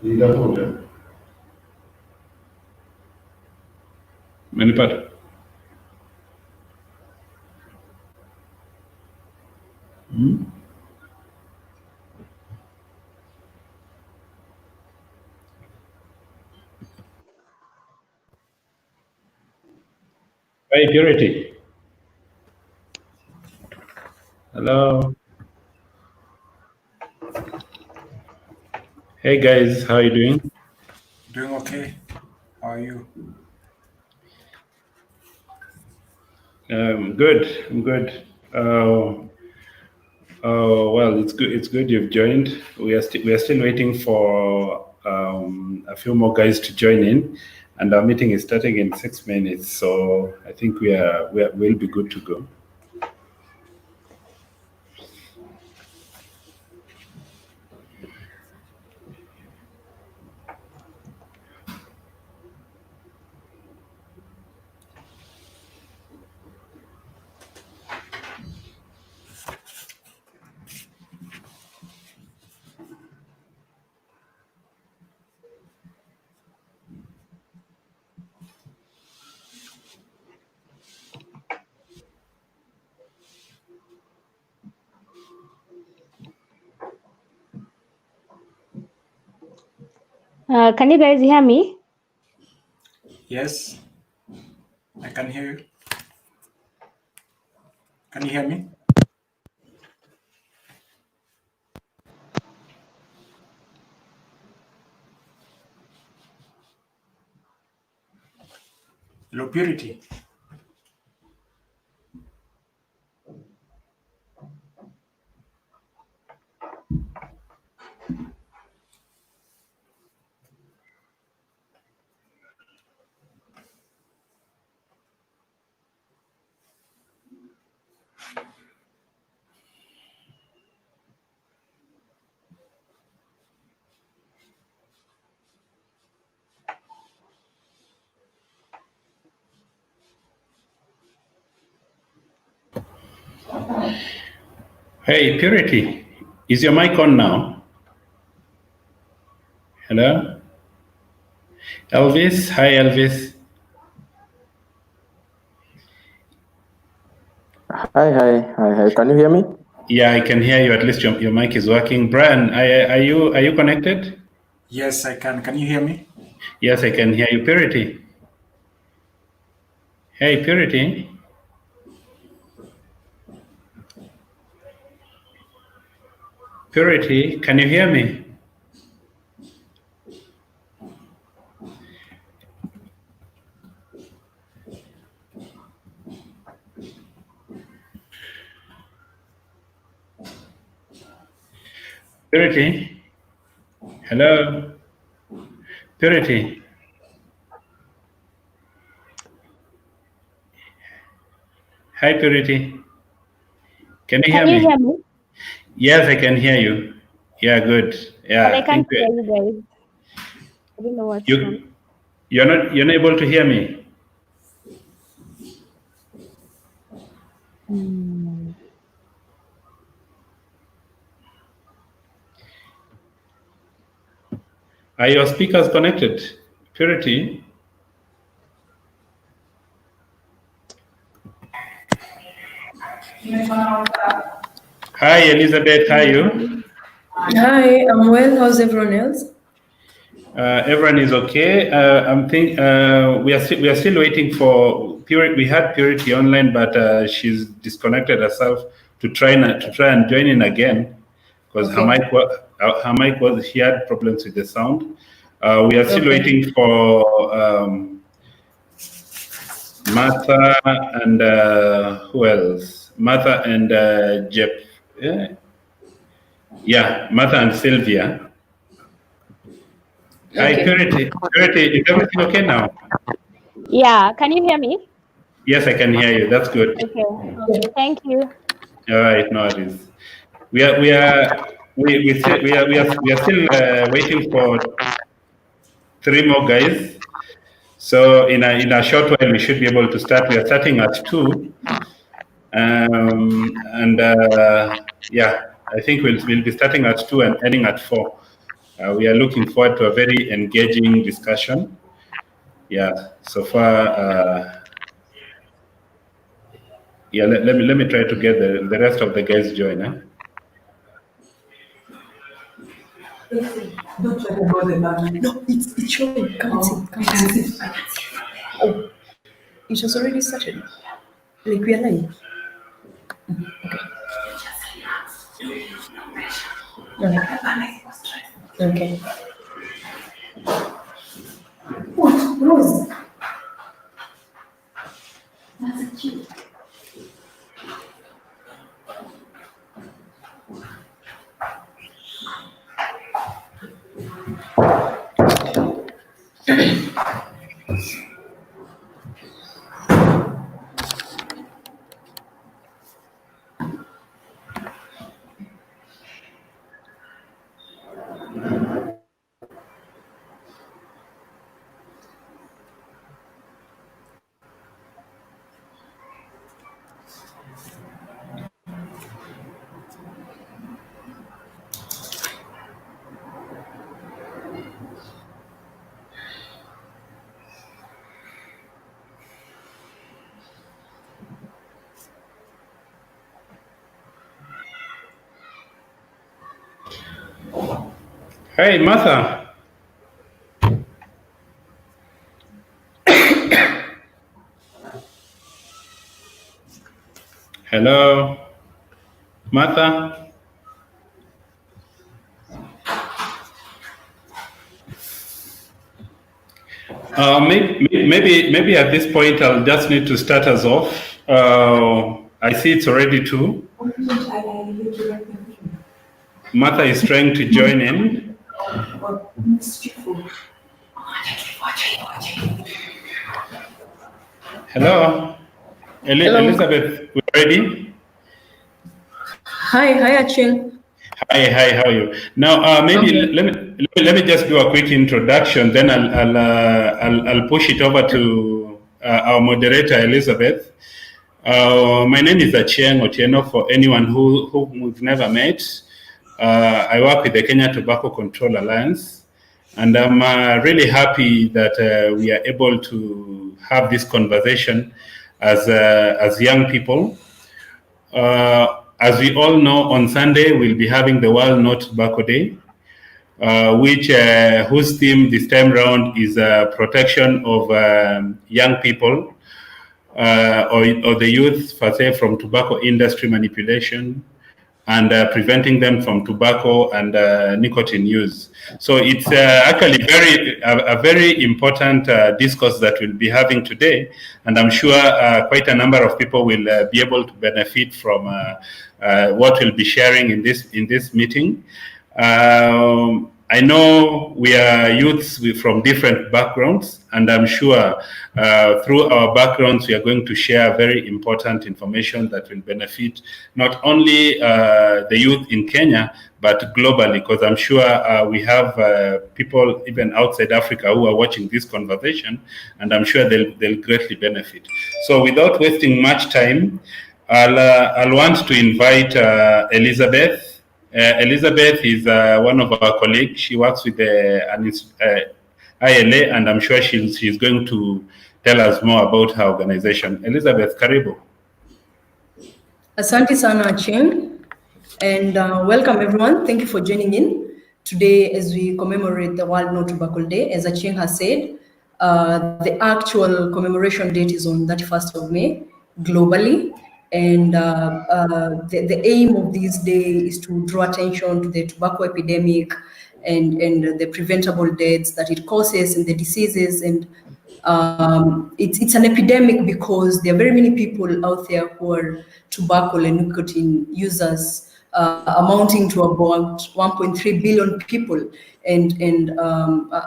Nitakuja. Umenipata? Hi, Purity. Hello. Hey guys, how are you doing? Doing okay. How are you? Good. I'm good. Well, it's good. It's good you've joined. We are still waiting for a few more guys to join in, and our meeting is starting in 6 minutes. So I think we'll be good to go. Can you guys hear me? Yes, I can hear you. Can you hear me? Hello, Purity. Hey, Purity, is your mic on now? Hello, Elvis. Hi, Elvis. Hi. Can you hear me? Yeah, I can hear you. At least your mic is working. Brian, are you connected? Yes, I can. Can you hear me? Yes, I can hear you. Purity. Hey, Purity. Purity, can you hear me? Purity. Hello. Purity. Hi, Purity. Can you hear Can you me? hear me? Yes, I can hear you. Yeah, good. But Yeah, I I think can't hear you guys. I don't know what's wrong. you're not able to hear me. Are your speakers connected? Purity. Hi, Elizabeth. How are you? Hi, I'm well. How's everyone else? Everyone is okay. We are still waiting for Purity. We had Purity online, but she's disconnected herself to try and join in again because Okay. her mic was she had problems with the sound. We are still Okay. waiting for Martha and who else? Martha and Jeff. Yeah, Martha and Sylvia. Hi, Okay. Purity. Purity, is everything okay now? Yeah, can you hear me? Yes, I can hear you. That's good. Okay. Thank you. All right, no worries. We are still waiting for 3 more guys. So in a short while we should be able to start. We are starting at 2, and yeah, I think we'll be starting at 2 and ending at 4. We are looking forward to a very engaging discussion. Yeah, so far, yeah, let me try to get the rest of the guys join. Don't talk about the man. No, it's showing. Come see. Oh, it has already started. Like we are live. Okay. Okay. What? Rose. Hey, Martha. Hello, Martha. Maybe at this point I'll just need to start us off. I see it's already 2. Martha is trying to join in. Hello, Hello. Elizabeth, we ready? Hi, Achille. Hi, how are you? Now, maybe let me just do a quick introduction. Then I'll push it over to our moderator, Elizabeth. My name is Achieng Otieno. For anyone who we've never met, I work with the Kenya Tobacco Control Alliance, and I'm really happy that we are able to have this conversation as young people. As we all know, on Sunday we'll be having the World No Tobacco Day, whose theme this time round is protection of young people or the youth per se from tobacco industry manipulation and preventing them from tobacco and nicotine use. So it's actually a very important discourse that we'll be having today, and I'm sure quite a number of people will be able to benefit from what we'll be sharing in this meeting. I know we are youths from different backgrounds, and I'm sure through our backgrounds we are going to share very important information that will benefit not only the youth in Kenya, but globally, because I'm sure we have people even outside Africa who are watching this conversation, and I'm sure they'll greatly benefit. So without wasting much time, I'll want to invite Elizabeth. Elizabeth is one of our colleagues. She works with the ILA, and I'm sure she's going to tell us more about her organization. Elizabeth, karibu. Asante sana, Acheng, and welcome everyone. Thank you for joining in today as we commemorate the World No Tobacco Day. As Acheng has said, the actual commemoration date is on 31st of May globally. And the aim of this day is to draw attention to the tobacco epidemic and the preventable deaths that it causes and the diseases. And it's an epidemic because there are very many people out there who are tobacco and nicotine users, amounting to about 1.3 billion people. And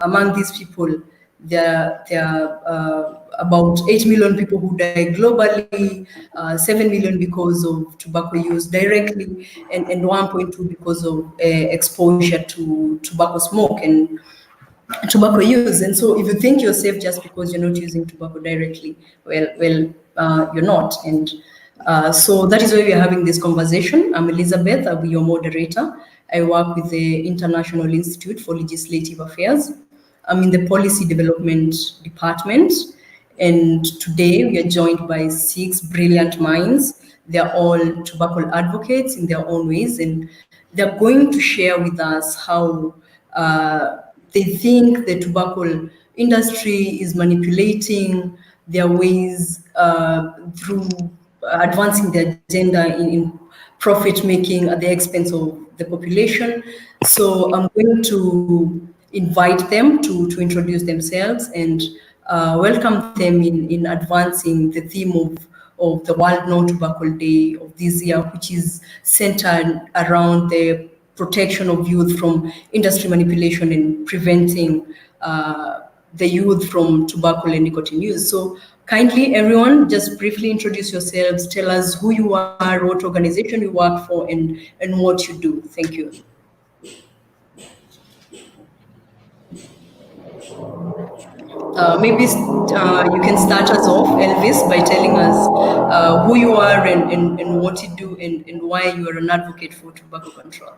among these people, there are about 8 million people who die globally, 7 million because of tobacco use directly, and 1.2 because of exposure to tobacco smoke and tobacco use. And so if you think you're safe just because you're not using tobacco directly, well, you're not. And So that is why we are having this conversation. I'm Elizabeth, I'll be your moderator. I work with the International Institute for Legislative Affairs. I'm in the Policy Development Department, and today we are joined by 6 brilliant minds. They're all tobacco advocates in their own ways, and they're going to share with us how they think the tobacco industry is manipulating their ways through advancing the agenda in profit making at the expense of the population. So I'm going to invite them to introduce themselves and welcome them in advancing the theme of the World No Tobacco Day of this year, which is centered around the protection of youth from industry manipulation and preventing the youth from tobacco and nicotine use. So kindly, everyone, just briefly introduce yourselves, tell us who you are, what organization you work for, and what you do. Thank you. Maybe you can start us off, Elvis, by telling us who you are and what you do and why you are an advocate for tobacco control.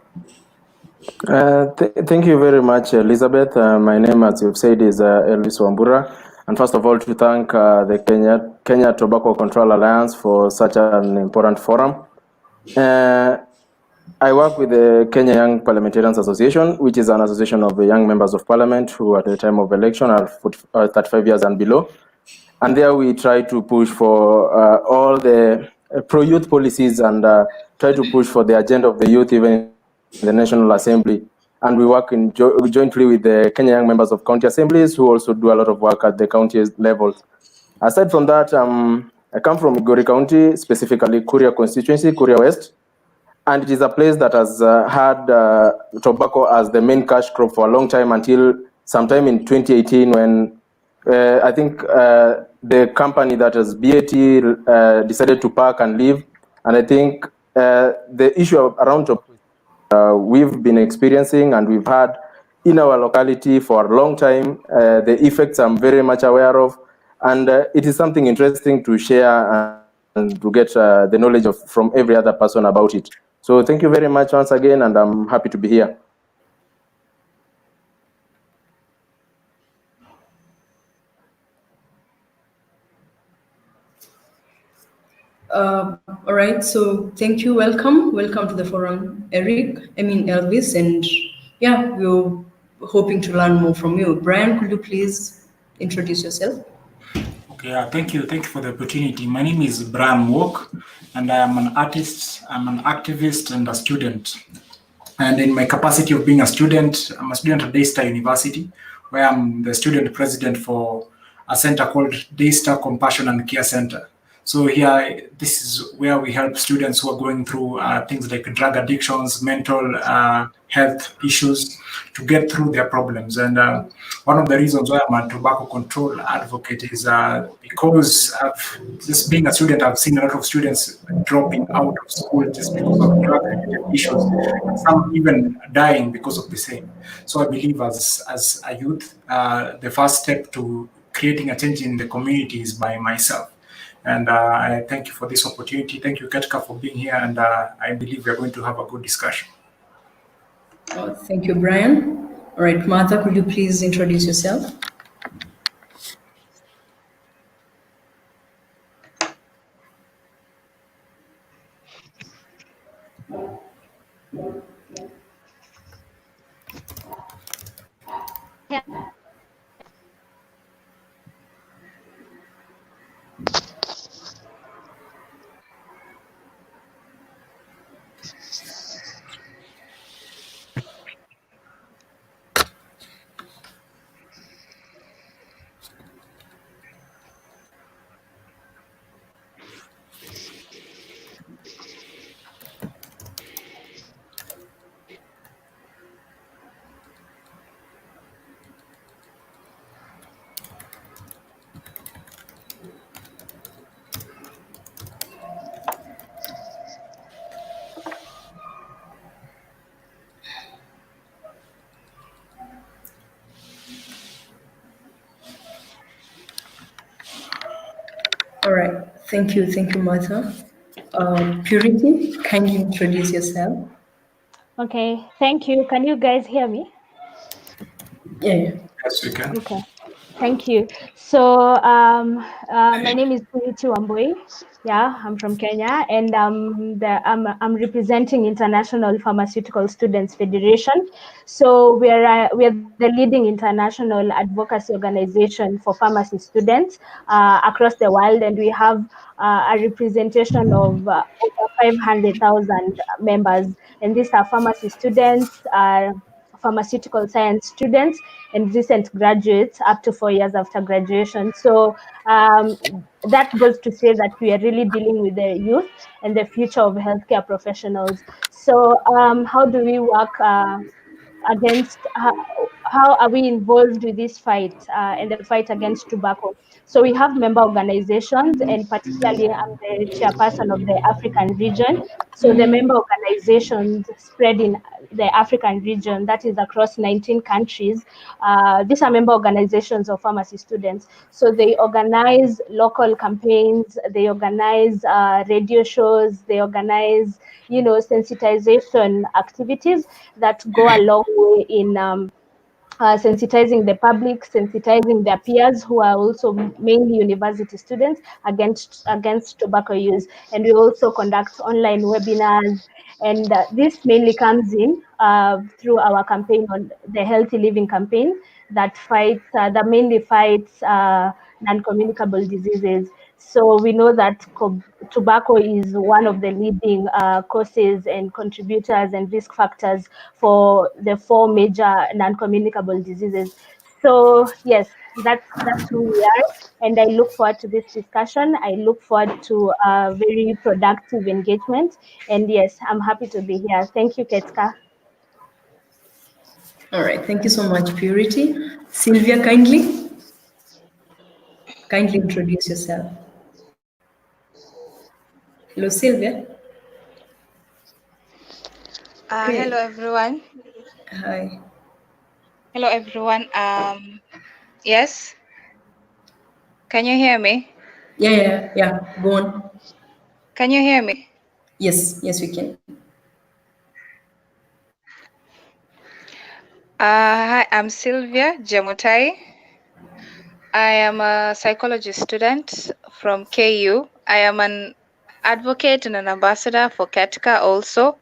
Thank you very much, Elizabeth. My name, as you've said, is Elvis Wambura. And first of all, to thank the Kenya Tobacco Control Alliance for such an important forum. I work with the Kenya Young Parliamentarians Association, which is an association of young members of parliament who at the time of election are 35 years and below. And there we try to push for all the pro-youth policies and try to push for the agenda of the youth even in the National Assembly. And we work jointly with the Kenya Young members of county assemblies who also do a lot of work at the county level. Aside from that, I come from Migori County, specifically Kuria constituency, Kuria West. And it is a place that has had tobacco as the main cash crop for a long time until sometime in 2018 when I think the company that is BAT decided to pack and leave. And I think the issue around tobacco we've been experiencing and we've had in our locality for a long time. The effects I'm very much aware of. And it is something interesting to share and to get the knowledge from every other person about it. So thank you very much once again, and I'm happy to be here. All right, so thank you, welcome to the forum, Elvis, and yeah, we're hoping to learn more from you. Brian, could you please introduce yourself? Okay, thank you for the opportunity. My name is Brian Walk, and I am an artist, I'm an activist and a student. And in my capacity of being a student, I'm a student at Daystar University, where I'm the student president for a center called Daystar Compassion and Care Center. So here, this is where we help students who are going through things like drug addictions, mental health issues, to get through their problems. And one of the reasons why I'm a tobacco control advocate is because just being a student, I've seen a lot of students dropping out of school just because of drug-related issues, and some even dying because of the same. So I believe as a youth, the first step to creating a change in the community is by myself. And I thank you for this opportunity. Thank you, Ketka, for being here. And I believe we're going to have a good discussion. Thank you, Brian. All right, Martha, could you please introduce yourself? All right, thank you, Martha. Purity, kindly introduce yourself. Okay, thank you. Can you guys hear me? Yeah. Yes, we can. Okay, thank you. So my name is Purity Wambui. Yeah, I'm from Kenya, and I'm representing International Pharmaceutical Students Federation. So we are the leading international advocacy organization for pharmacy students across the world, and we have a representation of over 500,000 members, and these are pharmacy students. Pharmaceutical science students and recent graduates up to 4 years after graduation. So that goes to say that we are really dealing with the youth and the future of healthcare professionals. So how do we work against how are we involved with this fight and the fight against tobacco? So we have member organizations, and particularly I'm the chairperson of the African region. So the member organizations spread in the African region, that is across 19 countries. These are member organizations of pharmacy students. So they organize local campaigns, they organize radio shows, they organize, sensitization activities that go a long way in sensitizing the public, sensitizing their peers who are also mainly university students against tobacco use. And we also conduct online webinars, and this mainly comes in through our campaign on the Healthy Living campaign that mainly fights non-communicable diseases. So we know that tobacco is one of the leading causes and contributors and risk factors for the 4 major non-communicable diseases. So yes, that's who we are, and I look forward to this discussion. I look forward to a very productive engagement, and yes, I'm happy to be here. Thank you, Ketka. All right. Thank you so much, Purity. Sylvia, kindly introduce yourself. Hello, Sylvia. Okay. Hello everyone. Hi. Hello everyone. Yes. Can you hear me? Yeah. Go on. Can you hear me? Yes, we can. Hi, I'm Sylvia Jemutai. I am a psychology student from KU. I am an advocate and an ambassador for Ketka also.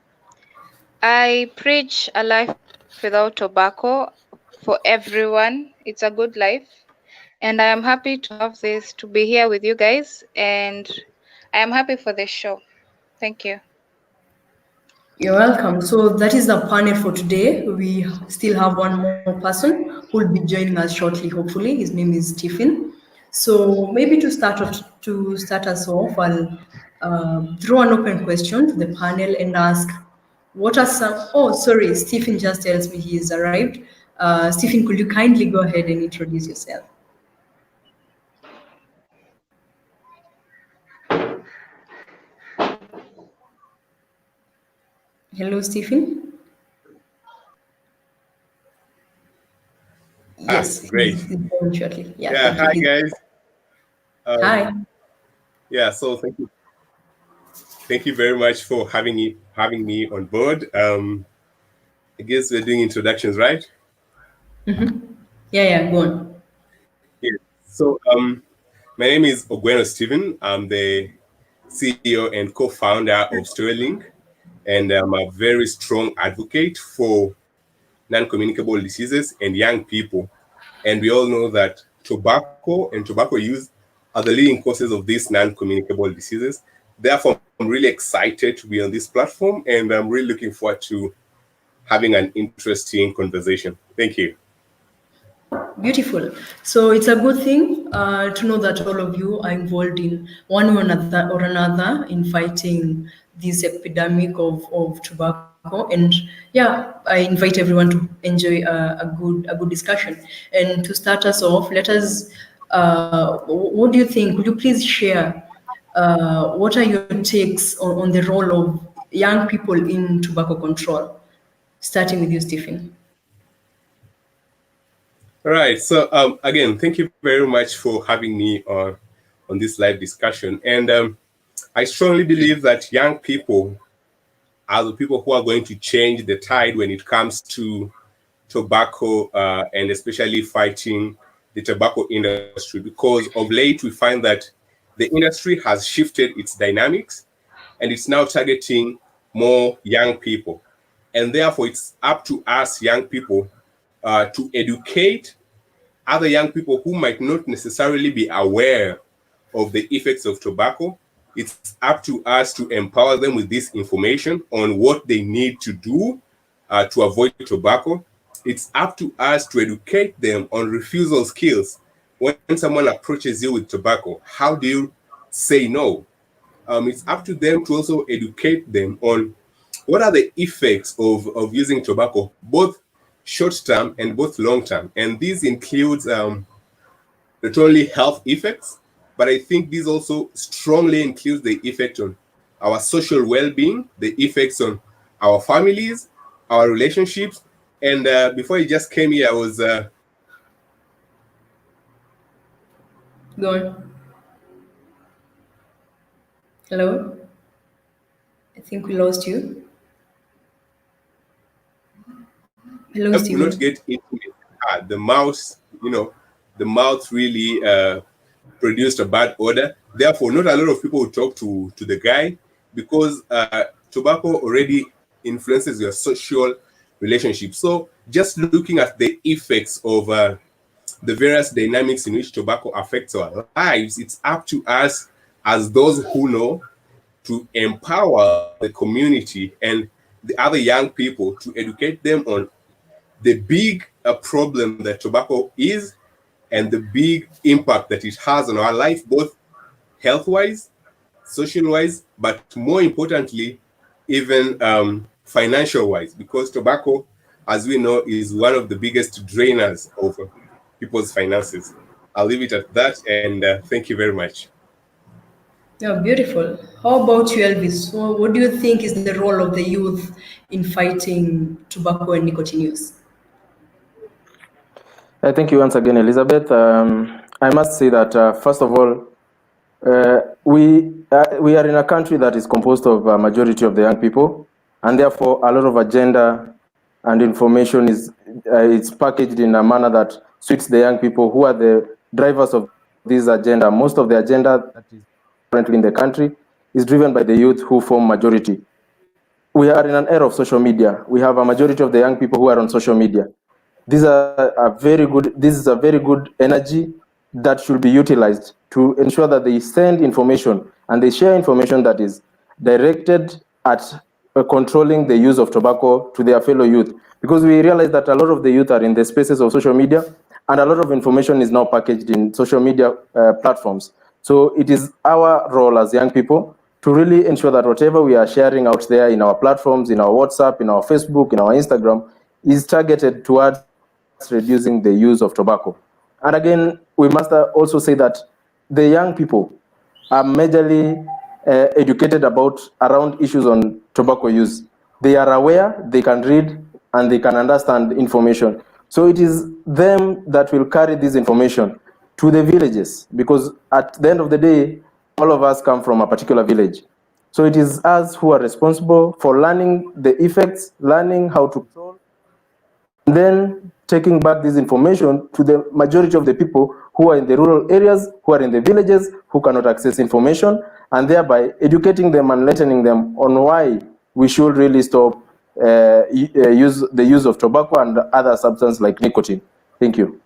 I preach a life without tobacco for everyone. It's a good life. And I am happy to have this, to be here with you guys. And I am happy for this show. Thank you. You're welcome. So that is the panel for today. We still have one more person who will be joining us shortly, hopefully. His name is Stephen. So maybe to start us off, I'll throw an open question to the panel and ask, what are some? Oh, sorry, Stephen just tells me he's arrived. Stephen, could you kindly go ahead and introduce yourself? Hello, Stephen. Yes, Great. he's going shortly. Yeah, Thank hi you. guys. Hi. Yeah, so thank you very much for having me on board. I guess we're doing introductions, right? Yeah, go on. Yeah. So my name is Ogweno Stephen. I'm the CEO and co-founder of Storylink, and I'm a very strong advocate for non-communicable diseases and young people. And we all know that tobacco and tobacco use are the leading causes of these non-communicable diseases. Therefore, I'm really excited to be on this platform, and I'm really looking forward to having an interesting conversation. Thank you. Beautiful. So it's a good thing to know that all of you are involved in one way or another in fighting this epidemic of tobacco. And yeah, I invite everyone to enjoy a good discussion. And to start us off, let us. What do you think? Could you please share what are your takes on the role of young people in tobacco control? Starting with you, Stephen. All right. So again, thank you very much for having me on this live discussion. And I strongly believe that young people are the people who are going to change the tide when it comes to tobacco and especially fighting the tobacco industry, because of late we find that the industry has shifted its dynamics and it's now targeting more young people. And therefore, it's up to us young people to educate other young people who might not necessarily be aware of the effects of tobacco. It's up to us to empower them with this information on what they need to do to avoid tobacco. It's up to us to educate them on refusal skills. When someone approaches you with tobacco, how do you say no? It's up to them to also educate them on what are the effects of using tobacco, both short term and both long term. And this includes not only health effects, but I think this also strongly includes the effect on our social well-being, the effects on our families, our relationships. And before you just came here, I was Go on. Hello? I think we lost you. Hello, will Stephen. not get into it. The mouse, the mouth really produced a bad odor. Therefore, not a lot of people will talk to the guy, because tobacco already influences your social relationship. So just looking at the effects of the various dynamics in which tobacco affects our lives, it's up to us as those who know to empower the community and the other young people, to educate them on the big problem that tobacco is and the big impact that it has on our life, both health-wise, social-wise, but more importantly, even financial-wise, because tobacco, as we know, is one of the biggest drainers of people's finances. I'll leave it at that, and thank you very much. Yeah, beautiful. How about you, Elvis? So what do you think is the role of the youth in fighting tobacco and nicotine use? Thank you once again, Elizabeth. I must say that, first of all, we are in a country that is composed of a majority of the young people, and therefore a lot of agenda and information is it's packaged in a manner that suits the young people who are the drivers of this agenda. Most of the agenda that is currently in the country is driven by the youth who form majority. We are in an era of social media. We have a majority of the young people who are on social media. This is a very good energy that should be utilized to ensure that they send information and they share information that is directed at controlling the use of tobacco to their fellow youth. Because we realize that a lot of the youth are in the spaces of social media, and a lot of information is now packaged in social media platforms. So it is our role as young people to really ensure that whatever we are sharing out there in our platforms, in our WhatsApp, in our Facebook, in our Instagram, is targeted towards reducing the use of tobacco. And again, we must also say that the young people are majorly educated around issues on tobacco use. They are aware, they can read, and they can understand information. So it is them that will carry this information to the villages, because at the end of the day, all of us come from a particular village. So it is us who are responsible for learning the effects, learning how to control, and then taking back this information to the majority of the people who are in the rural areas, who are in the villages, who cannot access information, and thereby educating them and letting them on why we should really stop the use of tobacco and other substances like nicotine. Thank you.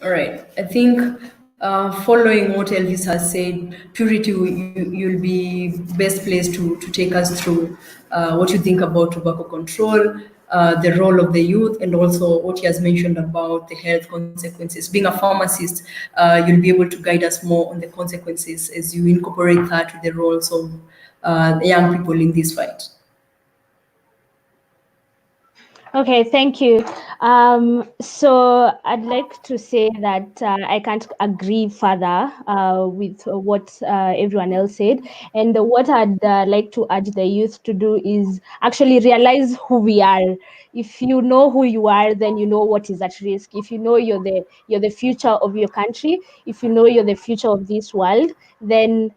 All right. I think following what Elvis has said, Purity, you'll be best placed to take us through what you think about tobacco control, the role of the youth, and also what he has mentioned about the health consequences. Being a pharmacist, you'll be able to guide us more on the consequences as you incorporate that with the roles of the young people in this fight. Okay, thank you. So I'd like to say that I can't agree further with what everyone else said. And what I'd like to urge the youth to do is actually realize who we are. If you know who you are, then you know what is at risk. If you know you're the future of your country, if you know you're the future of this world, then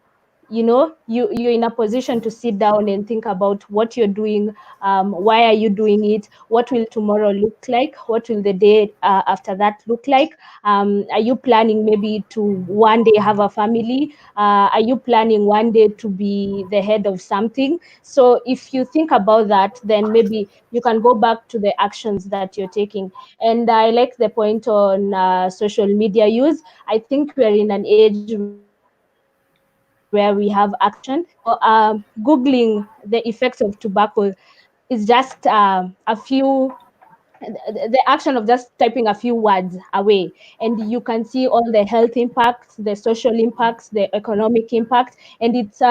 you're in a position to sit down and think about what you're doing, why are you doing it, what will tomorrow look like, what will the day after that look like. Are you planning maybe to one day have a family? Are you planning one day to be the head of something? So if you think about that, then maybe you can go back to the actions that you're taking. And I like the point on social media use. I think we're in an age where we have action. Googling the effects of tobacco is just a few the action of just typing a few words away, and you can see all the health impacts, the social impacts, the economic impact, and it's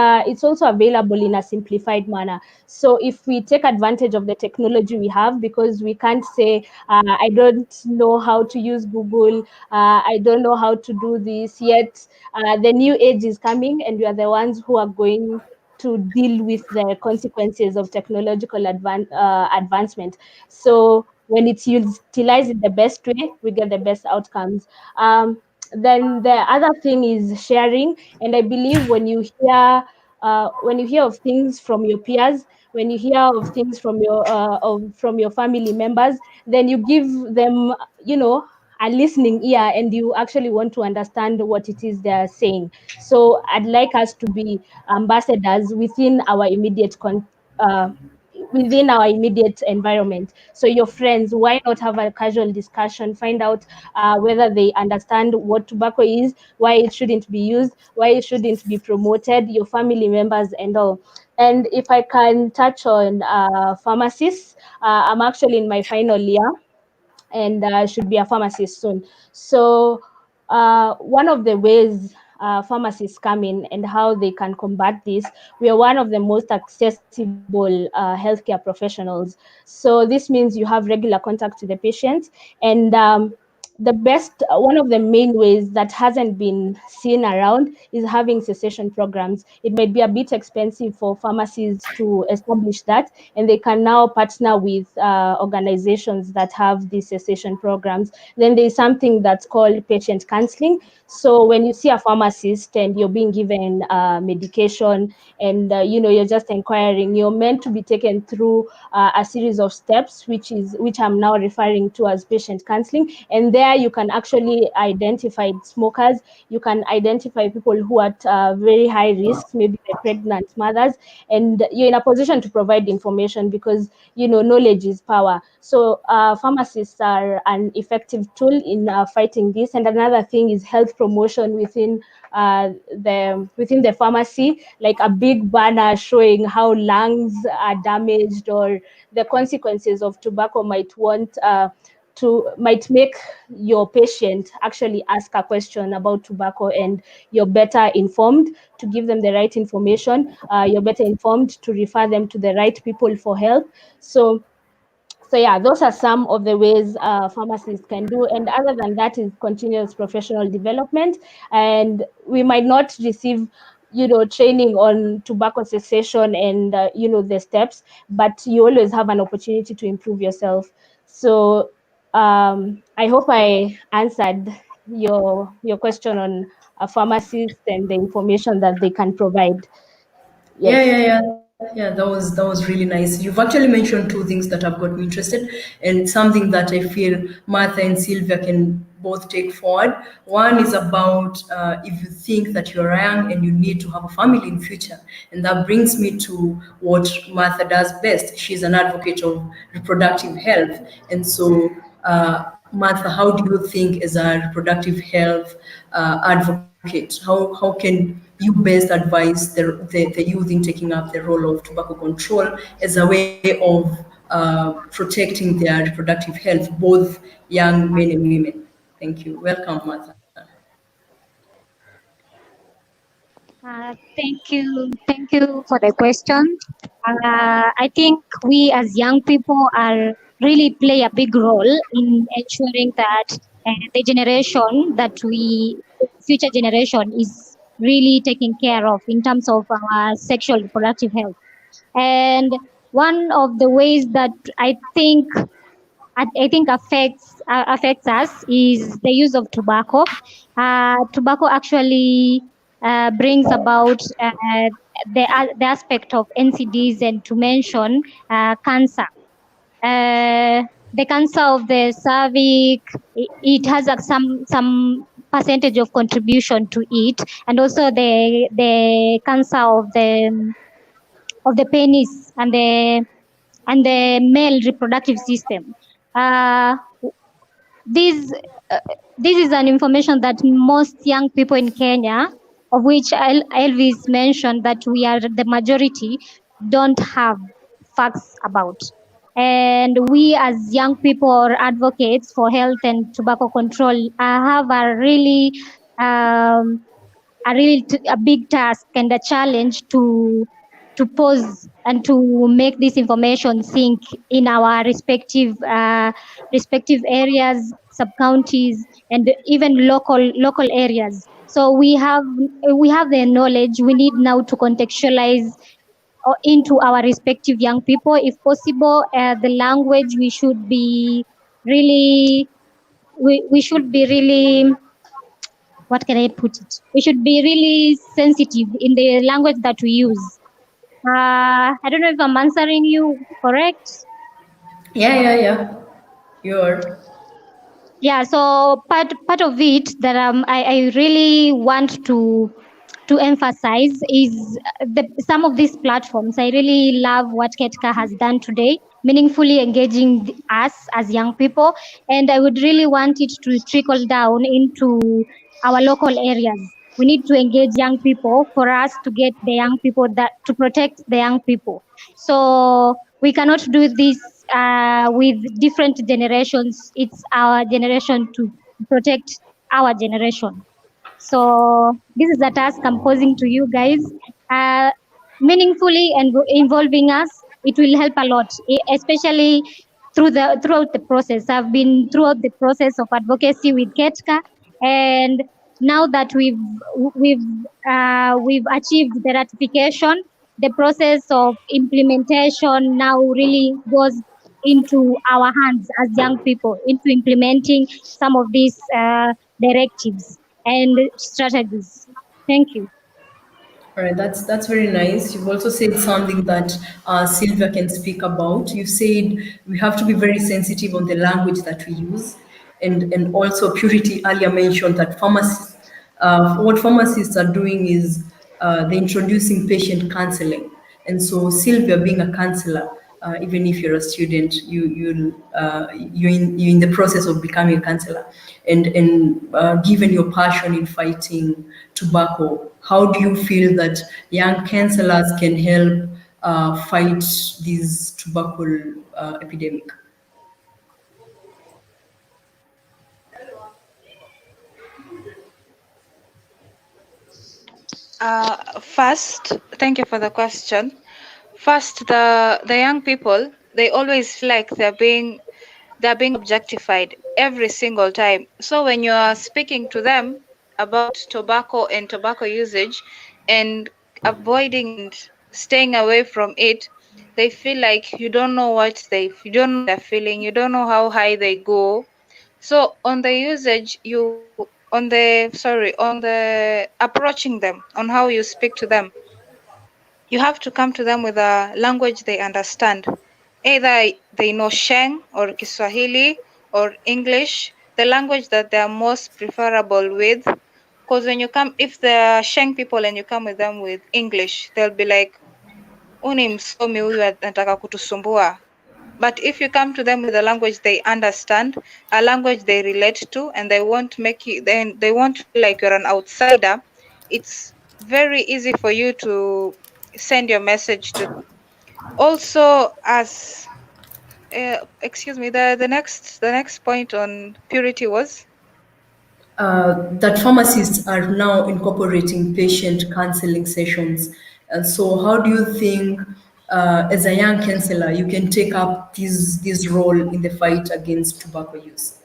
also available in a simplified manner. So if we take advantage of the technology we have, because we can't say I don't know how to use Google, I don't know how to do this yet. The new age is coming, and we are the ones who are going to deal with the consequences of technological advancement. So when it's utilized in the best way, we get the best outcomes. Then the other thing is sharing, and I believe when you hear of things from your peers, when you hear of things from your family members, then you give them, a listening ear, and you actually want to understand what it is they're saying. So I'd like us to be ambassadors within our immediate environment. So your friends, why not have a casual discussion, find out whether they understand what tobacco is, why it shouldn't be used, why it shouldn't be promoted, your family members and all. And if I can touch on pharmacists, I'm actually in my final year, and should be a pharmacist soon. So one of the ways pharmacists come in and how they can combat this, we are one of the most accessible healthcare professionals. So this means you have regular contact with the patient, and one of the main ways that hasn't been seen around is having cessation programs. It might be a bit expensive for pharmacies to establish that, and they can now partner with organizations that have these cessation programs. Then there's something that's called patient counseling. So when you see a pharmacist and you're being given medication, and you're just inquiring, you're meant to be taken through a series of steps, which I'm now referring to as patient counseling. And there you can actually identify smokers, you can identify people who are at very high risks, maybe the pregnant mothers, and you're in a position to provide information, because knowledge is power. So pharmacists are an effective tool in fighting this. And another thing is health promotion within the pharmacy, like a big banner showing how lungs are damaged, or the consequences of tobacco might make your patient actually ask a question about tobacco, and you're better informed to give them the right information. You're better informed to refer them to the right people for help. So yeah, those are some of the ways pharmacists can do. And other than that is continuous professional development. And we might not receive, training on tobacco cessation and, the steps, but you always have an opportunity to improve yourself. So I hope I answered your question on a pharmacist and the information that they can provide. Yes. Yeah. That was really nice. You've actually mentioned two things that have got me interested, and something that I feel Martha and Sylvia can both take forward. One is about if you think that you're young and you need to have a family in future, and that brings me to what Martha does best. She's an advocate of reproductive health, and so. Martha, how do you think, as a reproductive health advocate, how can you best advise the youth in taking up the role of tobacco control as a way of protecting their reproductive health, both young men and women? Thank you. Welcome, Martha. Thank you for the question. I think we as young people are really play a big role in ensuring that the generation that future generation is really taken care of in terms of our sexual reproductive health. And one of the ways that I think affects us is the use of tobacco. Tobacco actually brings about the aspect of NCDs, and to mention cancer. The cancer of the cervix, it has some percentage of contribution to it, and also the cancer of the penis and the male reproductive system. This this is an information that most young people in Kenya, of which Elvis mentioned that we are the majority, don't have facts about. And we as young people or advocates for health and tobacco control have a big task and a challenge to pose and to make this information sink in our respective areas, sub counties, and even local areas. So we have the knowledge. We need now to contextualize into our respective young people, if possible. The language, we should be really what can I put it? We should be really sensitive in the language that we use. I don't know if I'm answering you correct. Yeah. You're. Yeah, so part of it that I really want to emphasize is some of these platforms. I really love what Ketka has done today, meaningfully engaging us as young people, and I would really want it to trickle down into our local areas. We need to engage young people for us to get the young people, that to protect the young people. So we cannot do this with different generations. It's our generation to protect our generation. So this is a task I'm posing to you guys. Meaningfully and involving us, it will help a lot, especially throughout the process. I've been throughout the process of advocacy with Ketka, and now that we've achieved the ratification, the process of implementation now really goes into our hands as young people, into implementing some of these directives and strategies. Thank you. All right, that's very nice. You've also said something that Sylvia can speak about. You said we have to be very sensitive on the language that we use, and also Purity earlier mentioned that pharmacists, what pharmacists are doing is they're introducing patient counseling, and so Sylvia, being a counselor, even if you're a student, you're in the process of becoming a counselor, and given your passion in fighting tobacco, how do you feel that young counselors can help fight this tobacco epidemic? First, thank you for the question. First, the young people, they always feel like they're being objectified every single time. So when you are speaking to them about tobacco and tobacco usage and avoiding and staying away from it, they feel like you don't know you don't know their feeling, you don't know how high they go. So on the usage, on the approaching them, on how you speak to them, you have to come to them with a language they understand. Either they know Sheng or Kiswahili or English, the language that they are most preferable with. Because when you come, if they're Sheng people and you come with them with English, they'll be like, uni msomi huyu anataka kutusumbua. But if you come to them with a language they understand, a language they relate to, and they won't feel like you're an outsider, it's very easy for you to send your message to them. Also, as excuse me, the next point on Purity was that pharmacists are now incorporating patient counseling sessions. And so, how do you think, as a young counselor, you can take up this role in the fight against tobacco use?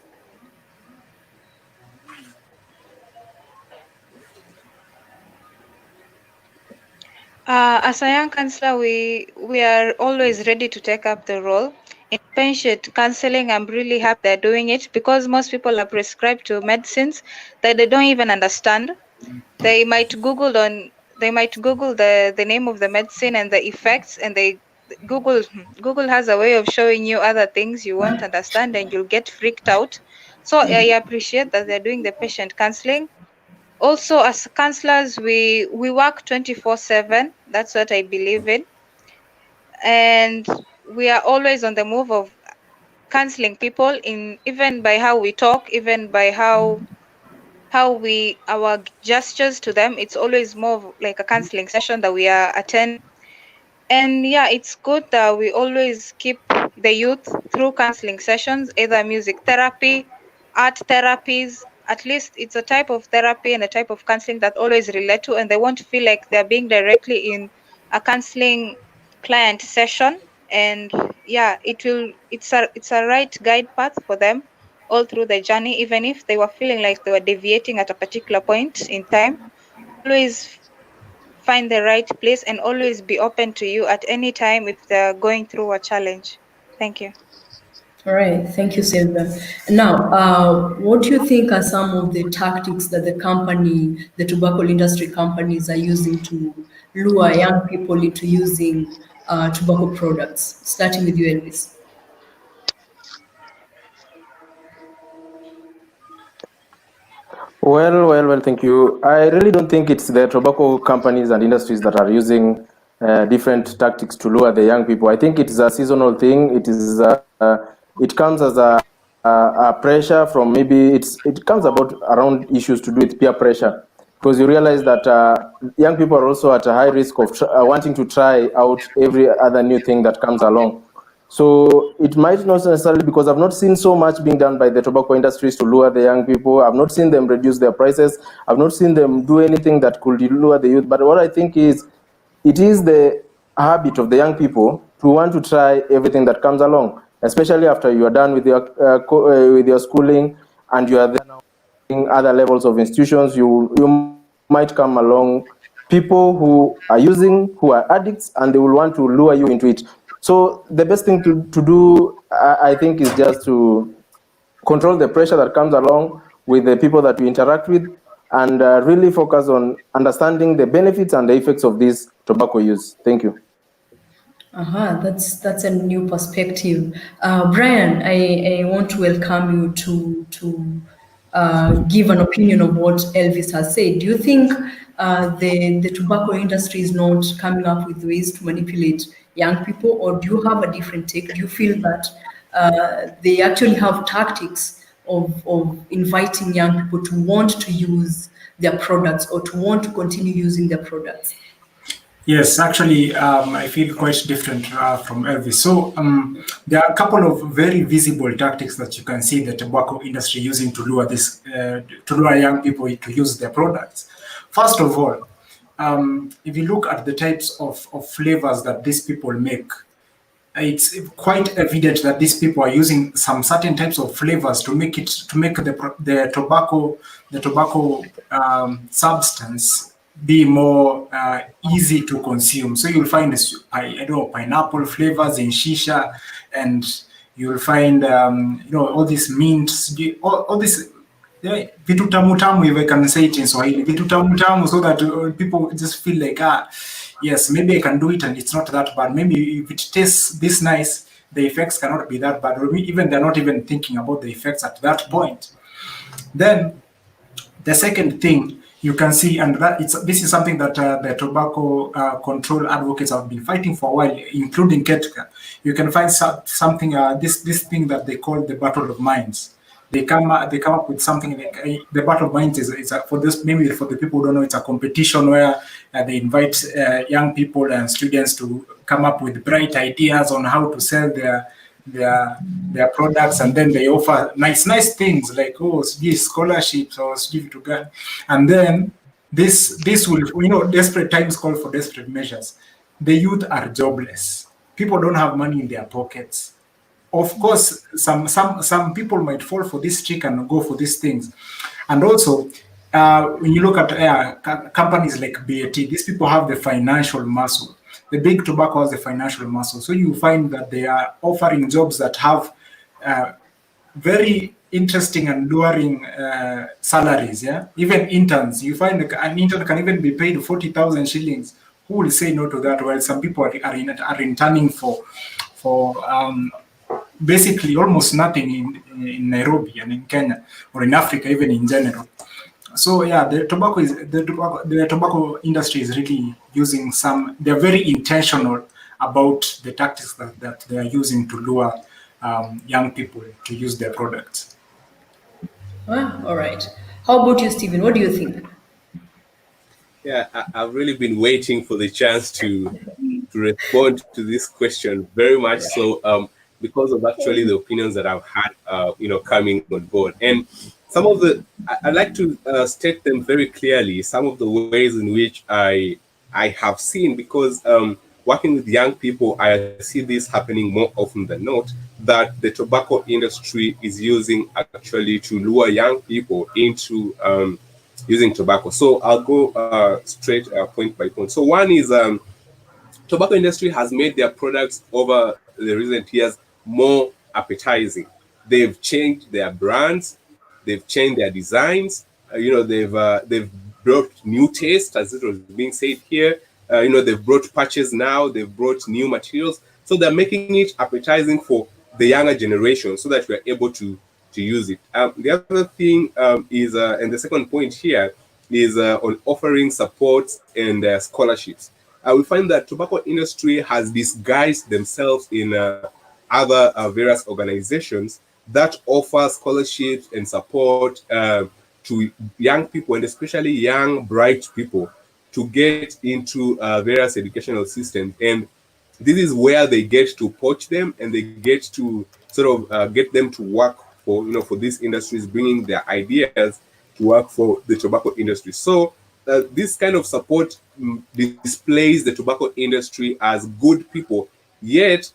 as a young counselor, we are always ready to take up the role. In patient counseling, I'm really happy they're doing it, because most people are prescribed to medicines that they don't even understand. They might Google the name of the medicine and the effects, and they Google has a way of showing you other things you won't understand, and you'll get freaked out. So I appreciate that they're doing the patient counseling. Also, as counselors, we work 24/7. That's what I believe in, and we are always on the move of counseling people, in even by how we talk, even by how we our gestures to them. It's always more of like a counseling session that we are attending. And yeah, it's good that we always keep the youth through counseling sessions, either music therapy, art therapies. At least it's a type of therapy and a type of counseling that always relate to, and they won't feel like they're being directly in a counseling client session. And yeah, it's a right guide path for them all through the journey, even if they were feeling like they were deviating at a particular point in time. Always find the right place and always be open to you at any time if they're going through a challenge. Thank you. All right, thank you, Sylvia. Now, what do you think are some of the tactics that the tobacco industry companies are using to lure young people into using tobacco products? Starting with you, Elvis. Well, thank you. I really don't think it's the tobacco companies and industries that are using different tactics to lure the young people. I think it's a seasonal thing. It comes as a pressure from it comes about around issues to do with peer pressure, because you realize that young people are also at a high risk of wanting to try out every other new thing that comes along. So it might not necessarily, because I've not seen so much being done by the tobacco industries to lure the young people. I've not seen them reduce their prices. I've not seen them do anything that could lure the youth. But what I think is, it is the habit of the young people to want to try everything that comes along, especially after you are done with your schooling and you are then now in other levels of institutions. You might come along people who are addicts, and they will want to lure you into it. So the best thing to do, I think, is just to control the pressure that comes along with the people that we interact with, and really focus on understanding the benefits and the effects of this tobacco use. Thank you. That's a new perspective. Brian, I want to welcome you to give an opinion of what Elvis has said. Do you think the tobacco industry is not coming up with ways to manipulate young people, or do you have a different take? Do you feel that they actually have tactics of inviting young people to want to use their products or to want to continue using their products? Yes, actually, I feel quite different from Elvis. So there are a couple of very visible tactics that you can see the tobacco industry using to lure young people to use their products. First of all, if you look at the types of flavors that these people make, it's quite evident that these people are using some certain types of flavors to make the tobacco substance be more easy to consume. So you'll find pineapple flavors in shisha, and you'll find all these mints, all this vitu tamu tamu, if I can say it in Swahili, vitu tamu tamu, so that people just feel like yes, maybe I can do it and it's not that bad. Maybe if it tastes this nice, the effects cannot be that bad. Or even they're not even thinking about the effects at that point. Then the second thing you can see, and this is something that the tobacco control advocates have been fighting for a while, including Ketka. You can find something this thing that they call the battle of minds. They come up with something like the battle of minds is for this, maybe for the people who don't know, it's a competition where they invite young people and students to come up with bright ideas on how to sell their products, and then they offer nice things like scholarships or to, and then this will, desperate times call for desperate measures. The youth are jobless. People don't have money in their pockets. Of course, some people might fall for this trick and go for these things. And also, when you look at companies like BAT, these people have the financial muscle. The big tobacco has the financial muscle. So you find that they are offering jobs that have very interesting and luring salaries. Yeah, even interns. You find an intern can even be paid 40,000 shillings. Who will say no to that? While some people are interning for basically almost nothing in Nairobi and in Kenya or in Africa, even in general. So yeah, the tobacco industry is really using some. They're very intentional about the tactics that they are using to lure young people to use their products. All right. How about you, Stephen? What do you think? Yeah, I've really been waiting for the chance to respond to this question very much so, because of actually the opinions that I've had, coming on board. And some of I'd like to state them very clearly, some of the ways in which I have seen, because working with young people, I see this happening more often than not, that the tobacco industry is using actually to lure young people into using tobacco. So I'll go straight point by point. So one is tobacco industry has made their products over the recent years more appetizing. They've changed their brands, they've changed their designs. They've brought new taste, as it was being said here. They've brought patches now, they've brought new materials, so they're making it appetizing for the younger generation, so that we're able to use it. The other thing is, and the second point here is on offering supports and scholarships. We find that tobacco industry has disguised themselves in other various organizations that offer scholarships and support to young people, and especially young, bright people, to get into various educational systems. And this is where they get to poach them, and they get to sort of get them to work for these industries, bringing their ideas to work for the tobacco industry. So this kind of support displays the tobacco industry as good people. Yet,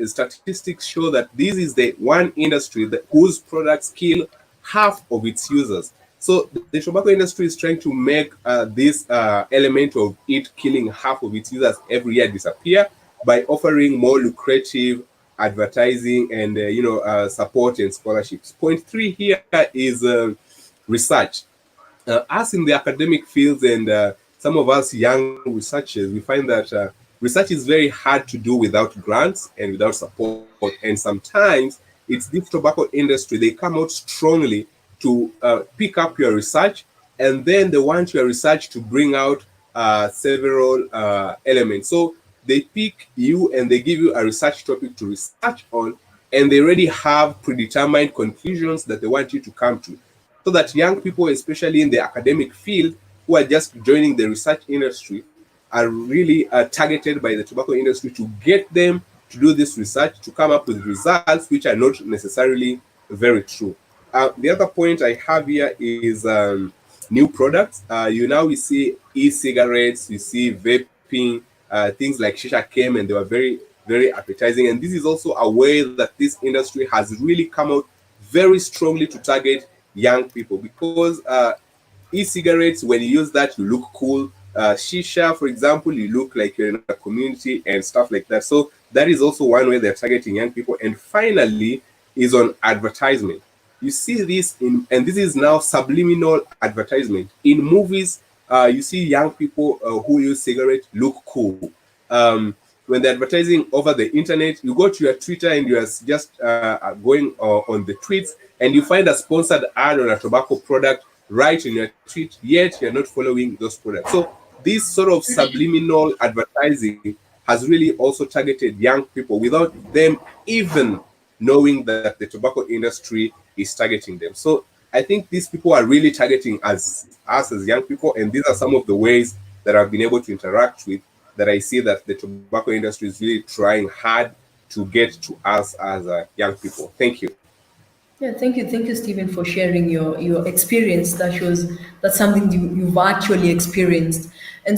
statistics show that this is the one industry whose products kill half of its users. So the tobacco industry is trying to make this element of it killing half of its users every year disappear by offering more lucrative advertising and support and scholarships. Point 3 here is research. Us in the academic fields and some of us young researchers, we find that research is very hard to do without grants and without support. And sometimes it's this tobacco industry, they come out strongly to pick up your research, and then they want your research to bring out several elements. So they pick you and they give you a research topic to research on, and they already have predetermined conclusions that they want you to come to. So that young people, especially in the academic field, who are just joining the research industry, are really targeted by the tobacco industry to get them to do this research, to come up with results which are not necessarily very true. The other point I have here is new products. We see e-cigarettes, we see vaping, things like shisha came, and they were very, very appetizing. And this is also a way that this industry has really come out very strongly to target young people, because e-cigarettes, when you use that, you look cool. Shisha, for example, you look like you're in a community and stuff like that. So that is also one way they're targeting young people. And finally is on advertisement. You see this and this is now subliminal advertisement. In movies, you see young people who use cigarettes look cool. When they're advertising over the internet, you go to your Twitter and you're just going on the tweets, and you find a sponsored ad on a tobacco product right in your tweet, yet you're not following those products. So this sort of subliminal advertising has really also targeted young people without them even knowing that the tobacco industry is targeting them. So I think these people are really targeting us as young people, and these are some of the ways that I've been able to interact with, that I see that the tobacco industry is really trying hard to get to us as young people. Thank you. Yeah, thank you, Stephen, for sharing your experience. That shows that's something you've actually experienced. And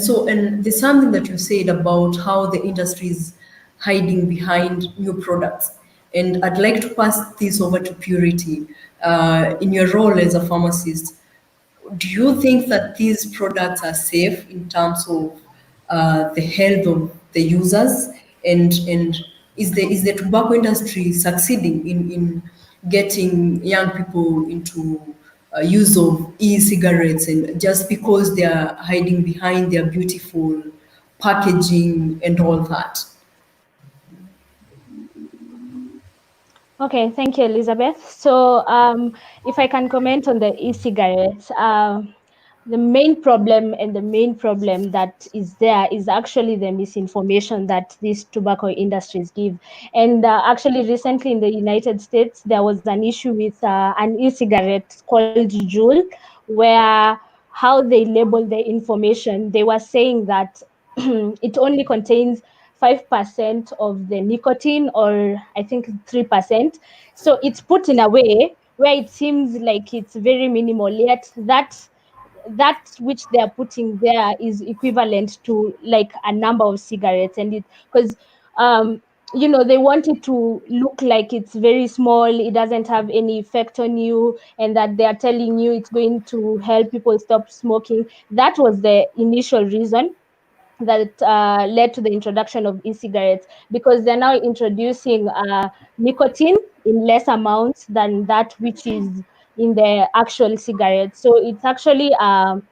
there's something that you said about how the industry is hiding behind new products. And I'd like to pass this over to Purity. In your role as a pharmacist, do you think that these products are safe in terms of the health of the users, and is the tobacco industry succeeding in getting young people into use of e-cigarettes, and just because they are hiding behind their beautiful packaging and all that. Okay, thank you, Elizabeth. So, if I can comment on the e-cigarettes, the main problem that is there is actually the misinformation that these tobacco industries give. And actually, recently in the United States, there was an issue with an e-cigarette called Juul, where how they label the information, they were saying that it only contains 5% of the nicotine, or I think 3%. So it's put in a way where it seems like it's very minimal, yet that which they are putting there is equivalent to like a number of cigarettes. And it, because they want it to look like it's very small, it doesn't have any effect on you, and that they are telling you it's going to help people stop smoking. That was the initial reason that led to the introduction of e-cigarettes, because they're now introducing nicotine in less amounts than that which is in the actual cigarettes. So it's actually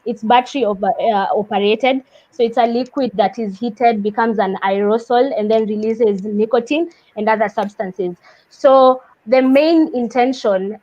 it's battery operated. So it's a liquid that is heated, becomes an aerosol, and then releases nicotine and other substances. So the main intention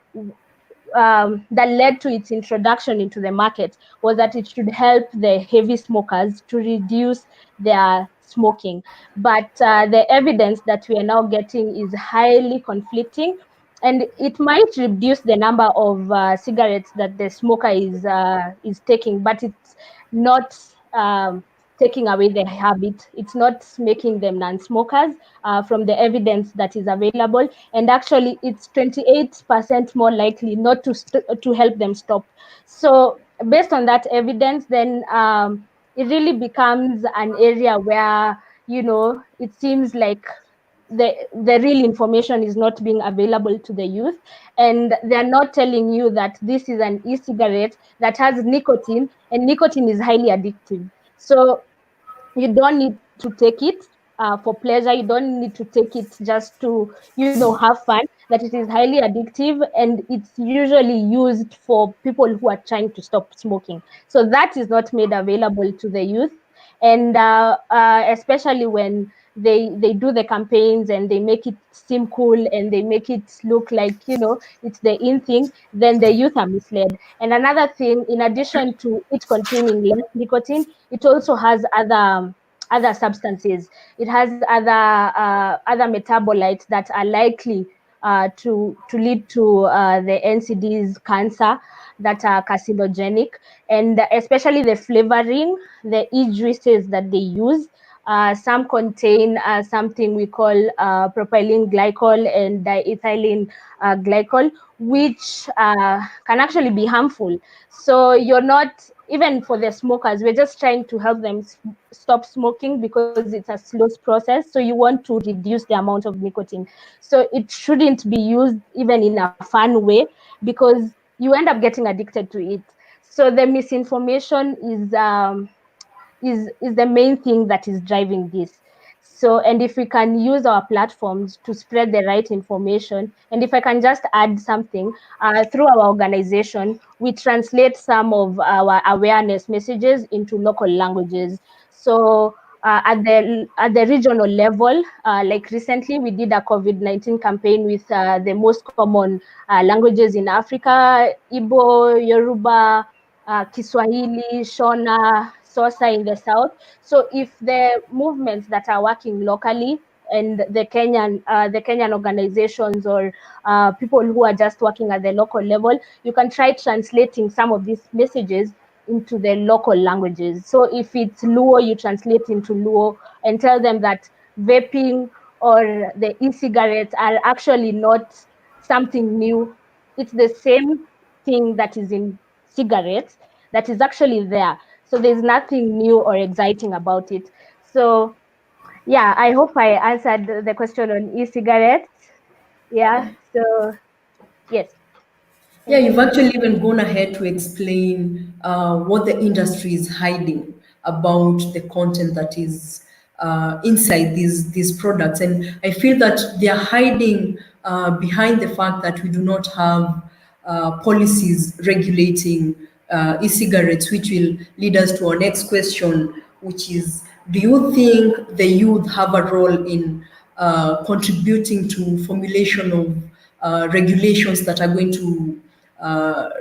that led to its introduction into the market was that it should help the heavy smokers to reduce their smoking. But the evidence that we are now getting is highly conflicting, and it might reduce the number of cigarettes that the smoker is taking, but it's not taking away the habit. It's not making them non-smokers from the evidence that is available. And actually, it's 28% more likely not to help them stop. So based on that evidence, then it really becomes an area where, it seems like the real information is not being available to the youth, and they're not telling you that this is an e-cigarette that has nicotine, and nicotine is highly addictive. So you don't need to take it for pleasure. You don't need to take it just to have fun. That it is highly addictive, and it's usually used for people who are trying to stop smoking. So that is not made available to the youth. And especially when they do the campaigns and they make it seem cool and they make it look like it's the in thing, then the youth are misled. And another thing, in addition to it containing less nicotine, it also has other substances. It has other metabolites that are likely to lead to the NCDs cancer, that are carcinogenic. And especially the flavoring, the e-juices that they use, some contain something we call propylene glycol and diethylene glycol, which can actually be harmful. So you're not, even for the smokers, we're just trying to help them stop smoking because it's a slow process. So you want to reduce the amount of nicotine. So it shouldn't be used even in a fun way, because you end up getting addicted to it. So the misinformation is the main thing that is driving this. So, and if we can use our platforms to spread the right information, and if I can just add something, through our organization, we translate some of our awareness messages into local languages. So at the regional level, like recently we did a COVID-19 campaign with the most common languages in Africa: Igbo, Yoruba, Kiswahili, Shona, Xhosa in the south. So if the movements that are working locally and the Kenyan organizations, or people who are just working at the local level, you can try translating some of these messages into the local languages. So if it's Luo, you translate into Luo and tell them that vaping or the e-cigarettes are actually not something new. It's the same thing that is in cigarettes that is actually there. So there's nothing new or exciting about it. So yeah, I hope I answered the question on e-cigarettes. Yeah, so yes. Yeah, you've actually even gone ahead to explain what the industry is hiding about the content that is inside these products, and I feel that they are hiding behind the fact that we do not have policies regulating e-cigarettes, which will lead us to our next question, which is, do you think the youth have a role in contributing to formulation of regulations that are going to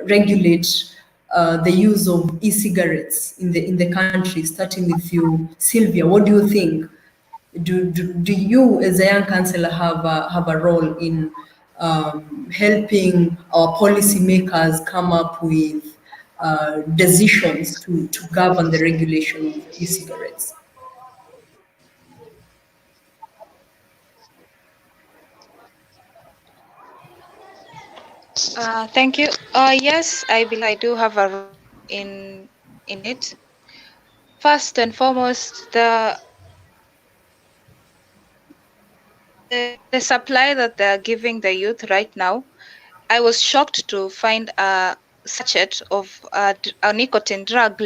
regulate the use of e-cigarettes in the country? Starting with you, Sylvia, what do you think? Do you, as a young councillor, have a role in helping our policymakers come up with decisions to govern the regulation of e-cigarettes? Thank you. Yes, I believe I do have a role in it. First and foremost, the supply that they're giving the youth right now, I was shocked to find a sachet of a nicotine drug,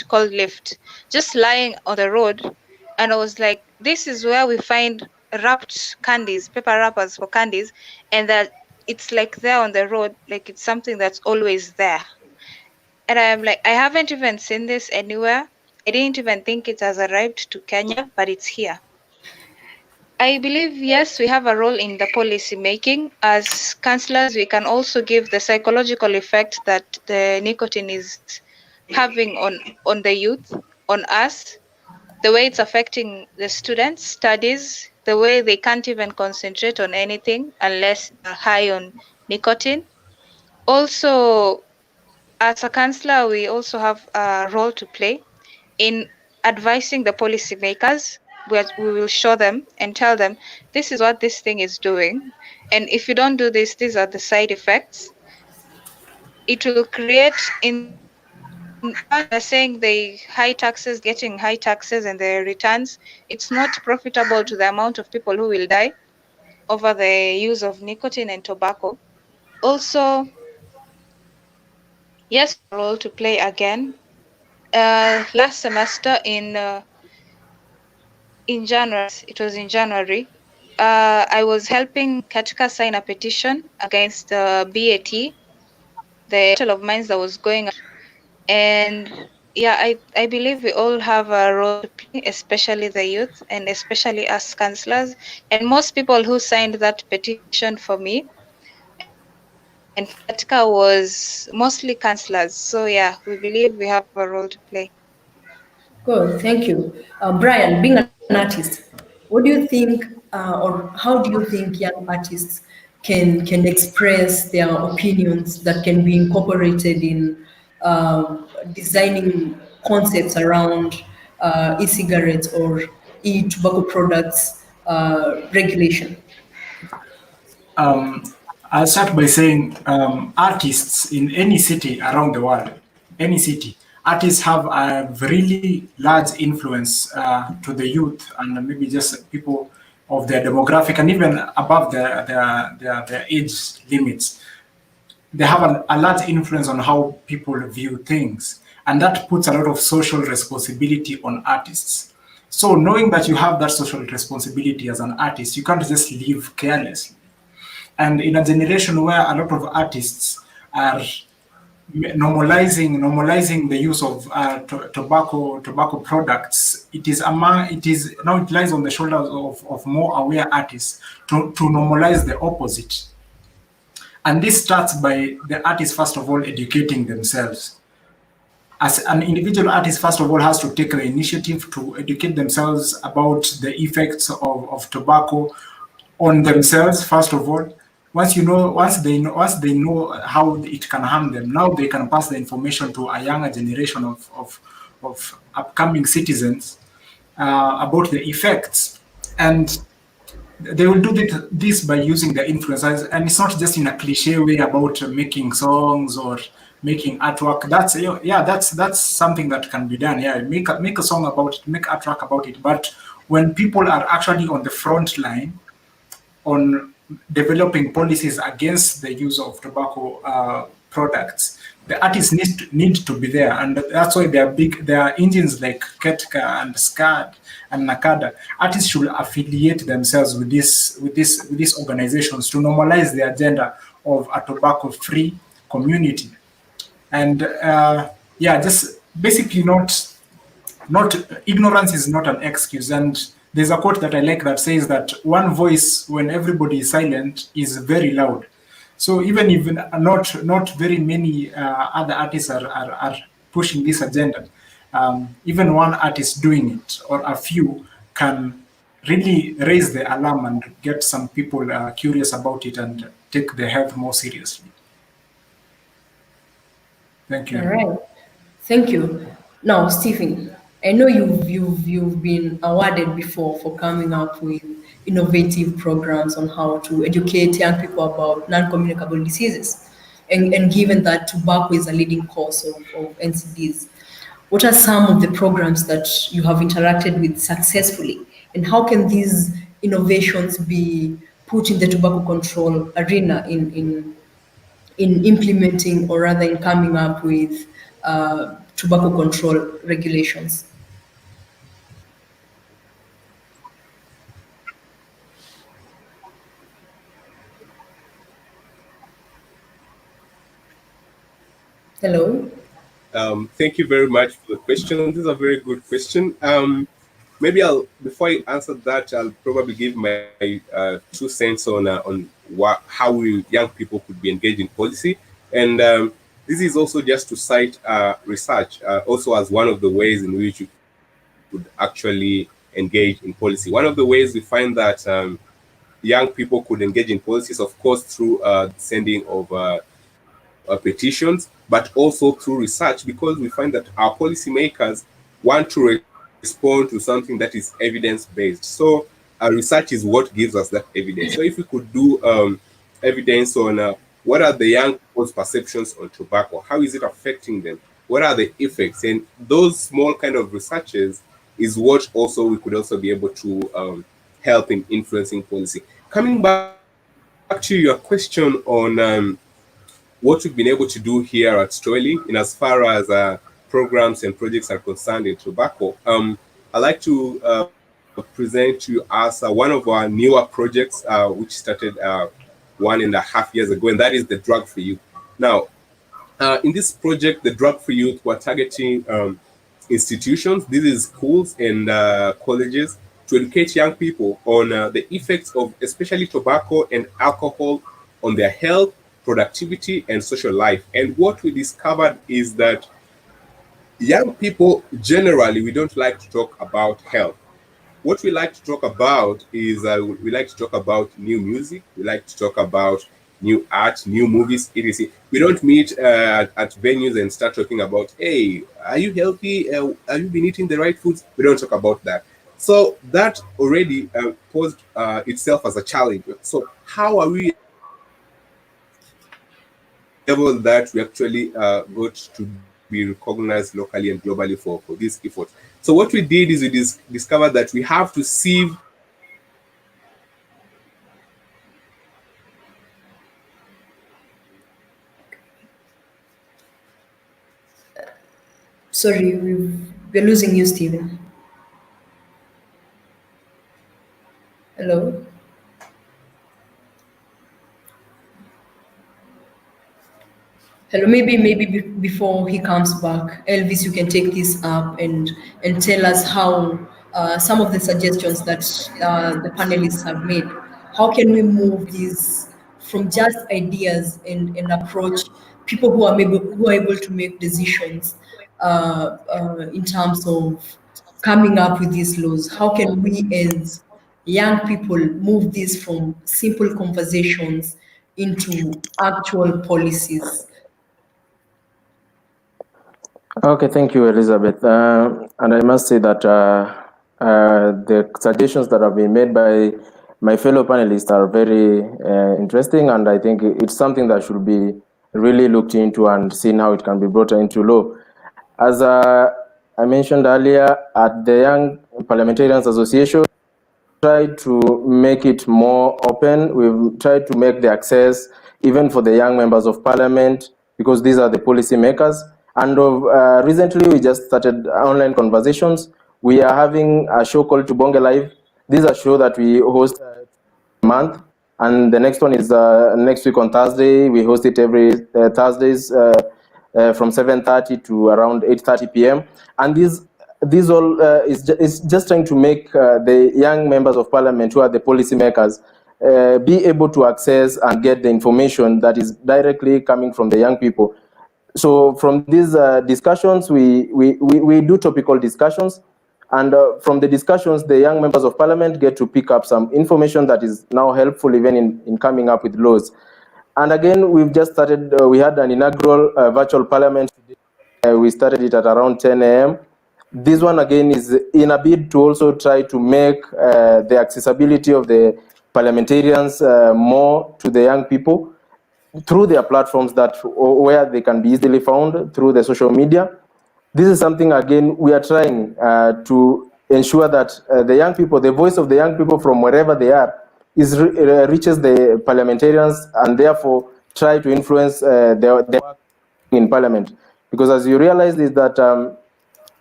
called Lift, just lying on the road. And I was like, this is where we find wrapped candies, paper wrappers for candies, and that it's like there on the road, like it's something that's always there. And I'm like, I haven't even seen this anywhere. I didn't even think it has arrived to Kenya, but it's here. I believe, yes, we have a role in the policy making. As councillors, we can also give the psychological effect that the nicotine is having on the youth, on us, the way it's affecting the students' studies, the way they can't even concentrate on anything unless they're high on nicotine. Also, as a councillor, we also have a role to play in advising the policymakers. We will show them and tell them, this is what this thing is doing. And if you don't do this, these are the side effects. It will create, in they're saying the high taxes, getting high taxes and the returns, it's not profitable to the amount of people who will die over the use of nicotine and tobacco. Also, yes, role to play again. Last semester in January, it was in January, I was helping Katika sign a petition against BAT, the Battle of Mines that was going on. And yeah, I believe we all have a role to play, especially the youth and especially us councillors. And most people who signed that petition for me and Katika was mostly councillors. So yeah, we believe we have a role to play. Good, thank you. Brian, being an artist, what do you think, or how do you think young artists can express their opinions that can be incorporated in designing concepts around e-cigarettes or e-tobacco products regulation? I'll start by saying artists in any city around the world, any city, artists have a really large influence to the youth and maybe just people of their demographic and even above their age limits. They have a large influence on how people view things, and that puts a lot of social responsibility on artists. So knowing that you have that social responsibility as an artist, you can't just live carelessly. And in a generation where a lot of artists are normalizing the use of tobacco products, it now it lies on the shoulders of more aware artists to normalize the opposite. And this starts by the artists, first of all, educating themselves. As an individual artist, first of all, has to take the initiative to educate themselves about the effects of tobacco on themselves, first of all. Once they know how it can harm them, now they can pass the information to a younger generation of upcoming citizens about the effects. And they will do this by using the influencers, and it's not just in a cliche way about making songs or making artwork. That's something that can be done. Yeah, make a song about it, make artwork about it. But when people are actually on the front line on developing policies against the use of tobacco products, the artists need to be there, and that's why there are engines like Ketka and SCAD and Nakada. Artists should affiliate themselves with these organizations to normalize the agenda of a tobacco-free community. And just basically not ignorance is not an excuse. And there's a quote that I like that says that one voice when everybody is silent is very loud. So even if not very many other artists are pushing this agenda, even one artist doing it or a few can really raise the alarm and get some people curious about it and take their health more seriously. Thank you. All right. Thank you. Now, Stephen, I know you've been awarded before for coming up with innovative programs on how to educate young people about non-communicable diseases. And given that tobacco is a leading cause of NCDs, what are some of the programs that you have interacted with successfully? And how can these innovations be put in the tobacco control arena in implementing, or rather in coming up with tobacco control regulations? Hello? Thank you very much for the question. This is a very good question. Maybe before I answer that, I'll probably give my 2 cents on how young people could be engaged in policy. And this is also just to cite research, also as one of the ways in which you could actually engage in policy. One of the ways we find that young people could engage in policies, of course, through sending of petitions, but also through research, because we find that our policymakers want to respond to something that is evidence-based. So research is what gives us that evidence. So if we could do evidence on what are the young people's perceptions on tobacco, how is it affecting them, what are the effects, and those small kind of researches is what also we could also be able to help in influencing policy. Coming back to your question on what we've been able to do here at Stoiling in as far as programs and projects are concerned in tobacco, I'd like to present to us one of our newer projects, which started 1.5 years ago, and that is the Drug for Youth. Now, in this project, the Drug for Youth, we're targeting institutions, this is schools and colleges, to educate young people on the effects of especially tobacco and alcohol on their health, productivity, and social life. And what we discovered is that young people, generally, we don't like to talk about health. What we like to talk about is we like to talk about new music, we like to talk about new art, new movies, etc. We don't meet at venues and start talking about, hey, are you healthy? Have you been eating the right foods? We don't talk about that. So that already posed itself as a challenge. So how are we able that we actually got to be recognized locally and globally for this effort? So what we did is we discovered that we have to sieve Sorry, we're losing you, Stephen. Hello? Hello, maybe before he comes back, Elvis, you can take this up and tell us how some of the suggestions that the panelists have made. How can we move these from just ideas and approach people who are able to make decisions in terms of coming up with these laws? How can we as young people move this from simple conversations into actual policies? Okay, thank you, Elizabeth. And I must say that the suggestions that have been made by my fellow panelists are very interesting, and I think it's something that should be really looked into and seen how it can be brought into law. As I mentioned earlier, at the Young Parliamentarians Association, tried to make it more open. We've tried to make the access, even for the young members of parliament, because these are the policy makers. And recently, we just started online conversations. We are having a show called Tubonge Live. This is a show that we host a month, and the next one is next week on Thursday. We host it every Thursdays from 7:30 to around 8:30 p.m. And these all is just trying to make the young members of parliament, who are the policymakers, be able to access and get the information that is directly coming from the young people. So from these discussions, we do topical discussions, and from the discussions, the young members of parliament get to pick up some information that is now helpful even in coming up with laws. And again, we've just started, we had an inaugural virtual parliament. We started it at around 10 a.m. This one again is in a bid to also try to make the accessibility of the parliamentarians more to the young people through their platforms where they can be easily found through the social media. This is something, again, we are trying to ensure that the young people, the voice of the young people from wherever they are, reaches the parliamentarians, and therefore try to influence their work in parliament. Because as you realize is that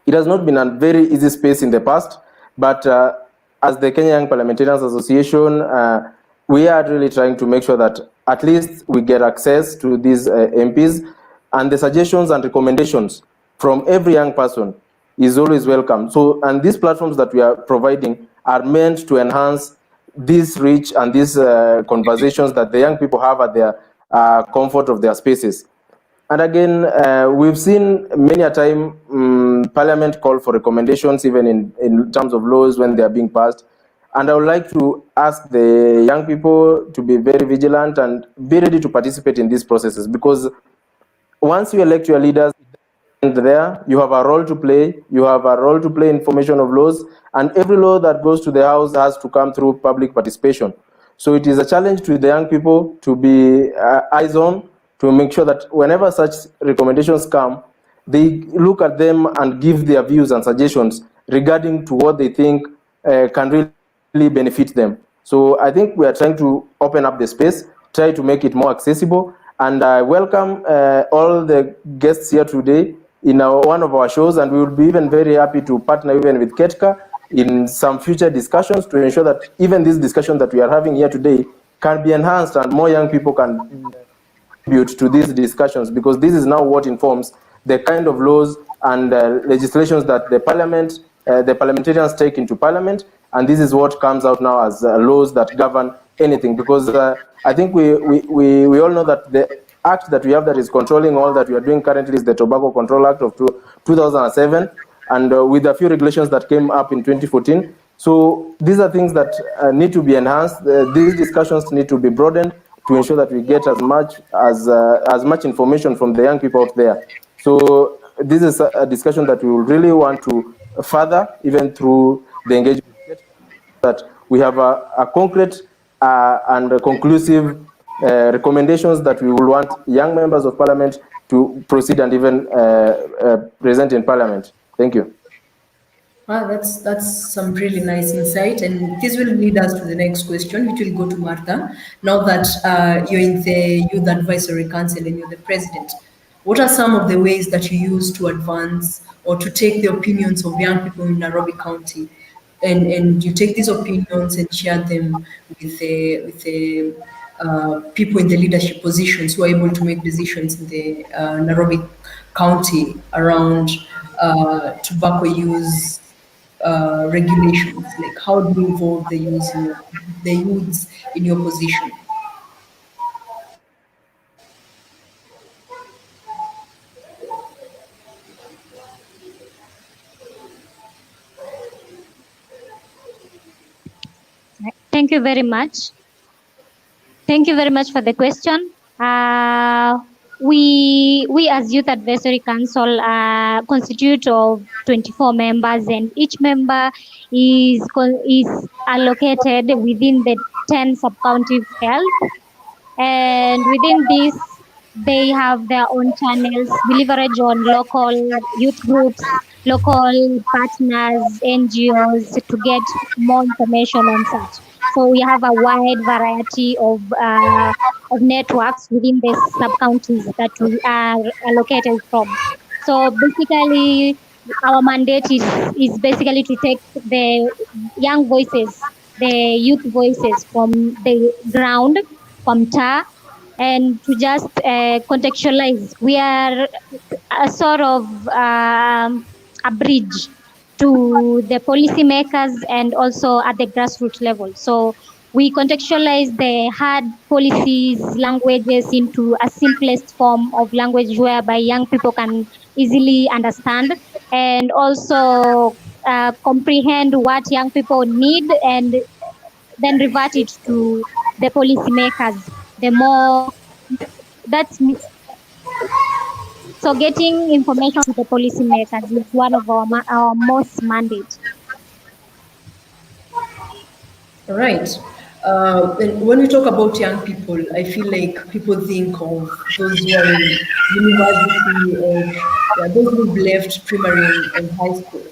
it has not been a very easy space in the past, but as the Kenya Young Parliamentarians Association, we are really trying to make sure that at least we get access to these MPs, and the suggestions and recommendations from every young person is always welcome. So, and these platforms that we are providing are meant to enhance this reach and these conversations that the young people have at their comfort of their spaces. And again, we've seen many a time Parliament call for recommendations, even in terms of laws when they are being passed. And I would like to ask the young people to be very vigilant and be ready to participate in these processes, because once you elect your leaders, there you have a role to play. You have a role to play in formation of laws, and every law that goes to the House has to come through public participation. So it is a challenge to the young people to be eyes on, to make sure that whenever such recommendations come, they look at them and give their views and suggestions regarding to what they think can really benefit them. So I think we are trying to open up the space, try to make it more accessible, and I welcome all the guests here today in one of our shows, and we will be even very happy to partner even with Ketka in some future discussions to ensure that even this discussion that we are having here today can be enhanced and more young people can contribute to these discussions, because this is now what informs the kind of laws and legislations that the parliament, the parliamentarians take into parliament, and this is what comes out now as laws that govern anything. Because I think we all know that the act that we have that is controlling all that we are doing currently is the Tobacco Control Act of 2007, and with a few regulations that came up in 2014. So these are things that need to be enhanced. These discussions need to be broadened to ensure that we get as much information from the young people out there. So this is a discussion that we will really want to further, even through the engagement, that we have a concrete and conclusive recommendations that we will want young members of parliament to proceed and even present in parliament. Thank you. Wow, that's some really nice insight, and this will lead us to the next question, which will go to Martha. Now that you're in the Youth Advisory Council and you're the president, what are some of the ways that you use to advance or to take the opinions of young people in Nairobi County, and you take these opinions and share them with the people in the leadership positions who are able to make decisions in the Nairobi County around tobacco use regulations? Like, how do you involve the youths in your position? Thank you very much. Thank you very much for the question. We as Youth Advisory Council constitute of 24 members, and each member is allocated within the 10 sub-counties held. And within this, they have their own channels. We leverage on local youth groups, local partners, NGOs to get more information on such. So we have a wide variety of networks within the sub-counties that we are allocated from. So basically, our mandate is basically to take the young voices, the youth voices from the ground, from TAR, and to just contextualize. We are a sort of a bridge to the policymakers and also at the grassroots level. So we contextualize the hard policies, languages into a simplest form of language whereby young people can easily understand and also comprehend what young people need and then revert it to the policymakers. The more that's so getting information to the policymakers is one of our most mandate. Right. And when we talk about young people, I feel like people think of those who are in university or yeah, those who've left primary and high school.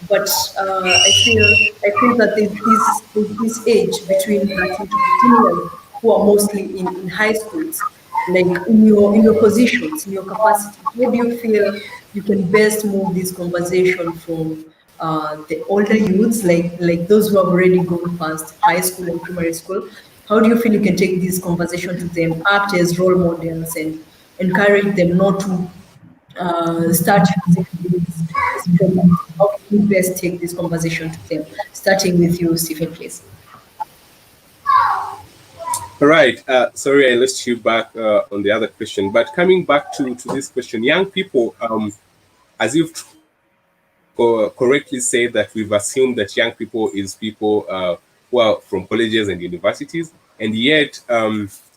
But I feel that there's this age between 13 to 15 years who are mostly in high schools. Like in your positions, in your capacity, where do you feel you can best move this conversation from the older youths, like those who have already gone past high school and primary school? How do you feel you can take this conversation to them, act as role models, and encourage them not to start using these products? How can you best take this conversation to them? Starting with you, Stephen, please. All right. Sorry, I lost you back on the other question. But coming back to this question, young people, as you've correctly said, that we've assumed that young people is people who are from colleges and universities, and yet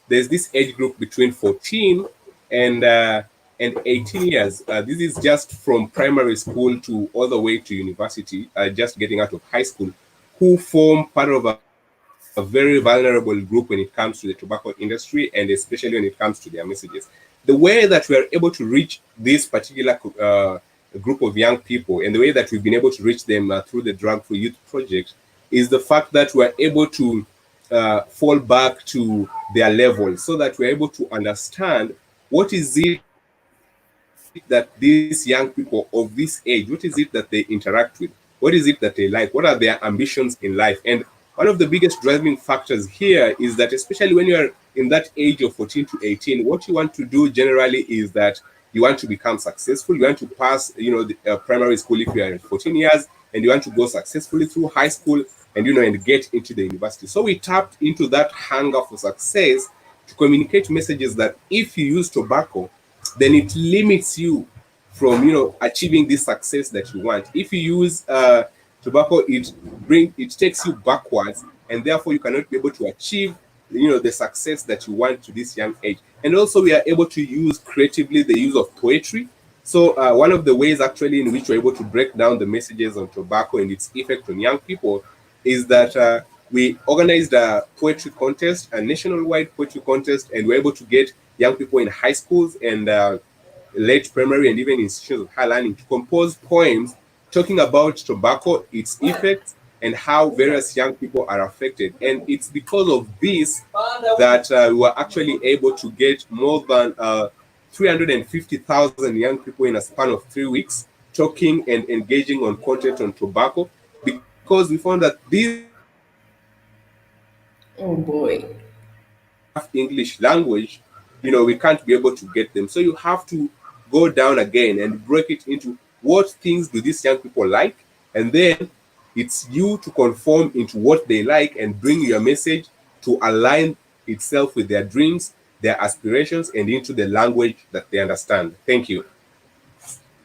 there's this age group between 14 and 18 years. This is just from primary school to all the way to university, just getting out of high school, who form part of a very vulnerable group when it comes to the tobacco industry, and especially when it comes to their messages. The way that we are able to reach this particular group of young people, and the way that we've been able to reach them through the Drug for Youth project, is the fact that we're able to fall back to their level, so that we're able to understand what is it that these young people of this age, what is it that they interact with? What is it that they like? What are their ambitions in life? And one of the biggest driving factors here is that, especially when you're in that age of 14 to 18, what you want to do generally is that you want to become successful. You want to pass, the primary school if you are 14 years, and you want to go successfully through high school and, and get into the university. So we tapped into that hunger for success to communicate messages that if you use tobacco, then it limits you from achieving this success that you want. If you use tobacco, it takes you backwards, and therefore you cannot be able to achieve the success that you want to this young age. And also we are able to use creatively the use of poetry. So one of the ways actually in which we're able to break down the messages on tobacco and its effect on young people is that we organized a poetry contest, a national-wide poetry contest, and we're able to get young people in high schools and late primary and even institutions of higher learning to compose poems talking about tobacco, its effects, and how various young people are affected. And it's because of this that we were actually able to get more than 350,000 young people in a span of 3 weeks talking and engaging on content on tobacco, because we found that these Oh boy. English language, we can't be able to get them. So you have to go down again and break it into what things do these young people like, and then it's you to conform into what they like and bring your message to align itself with their dreams, their aspirations, and into the language that they understand. Thank you.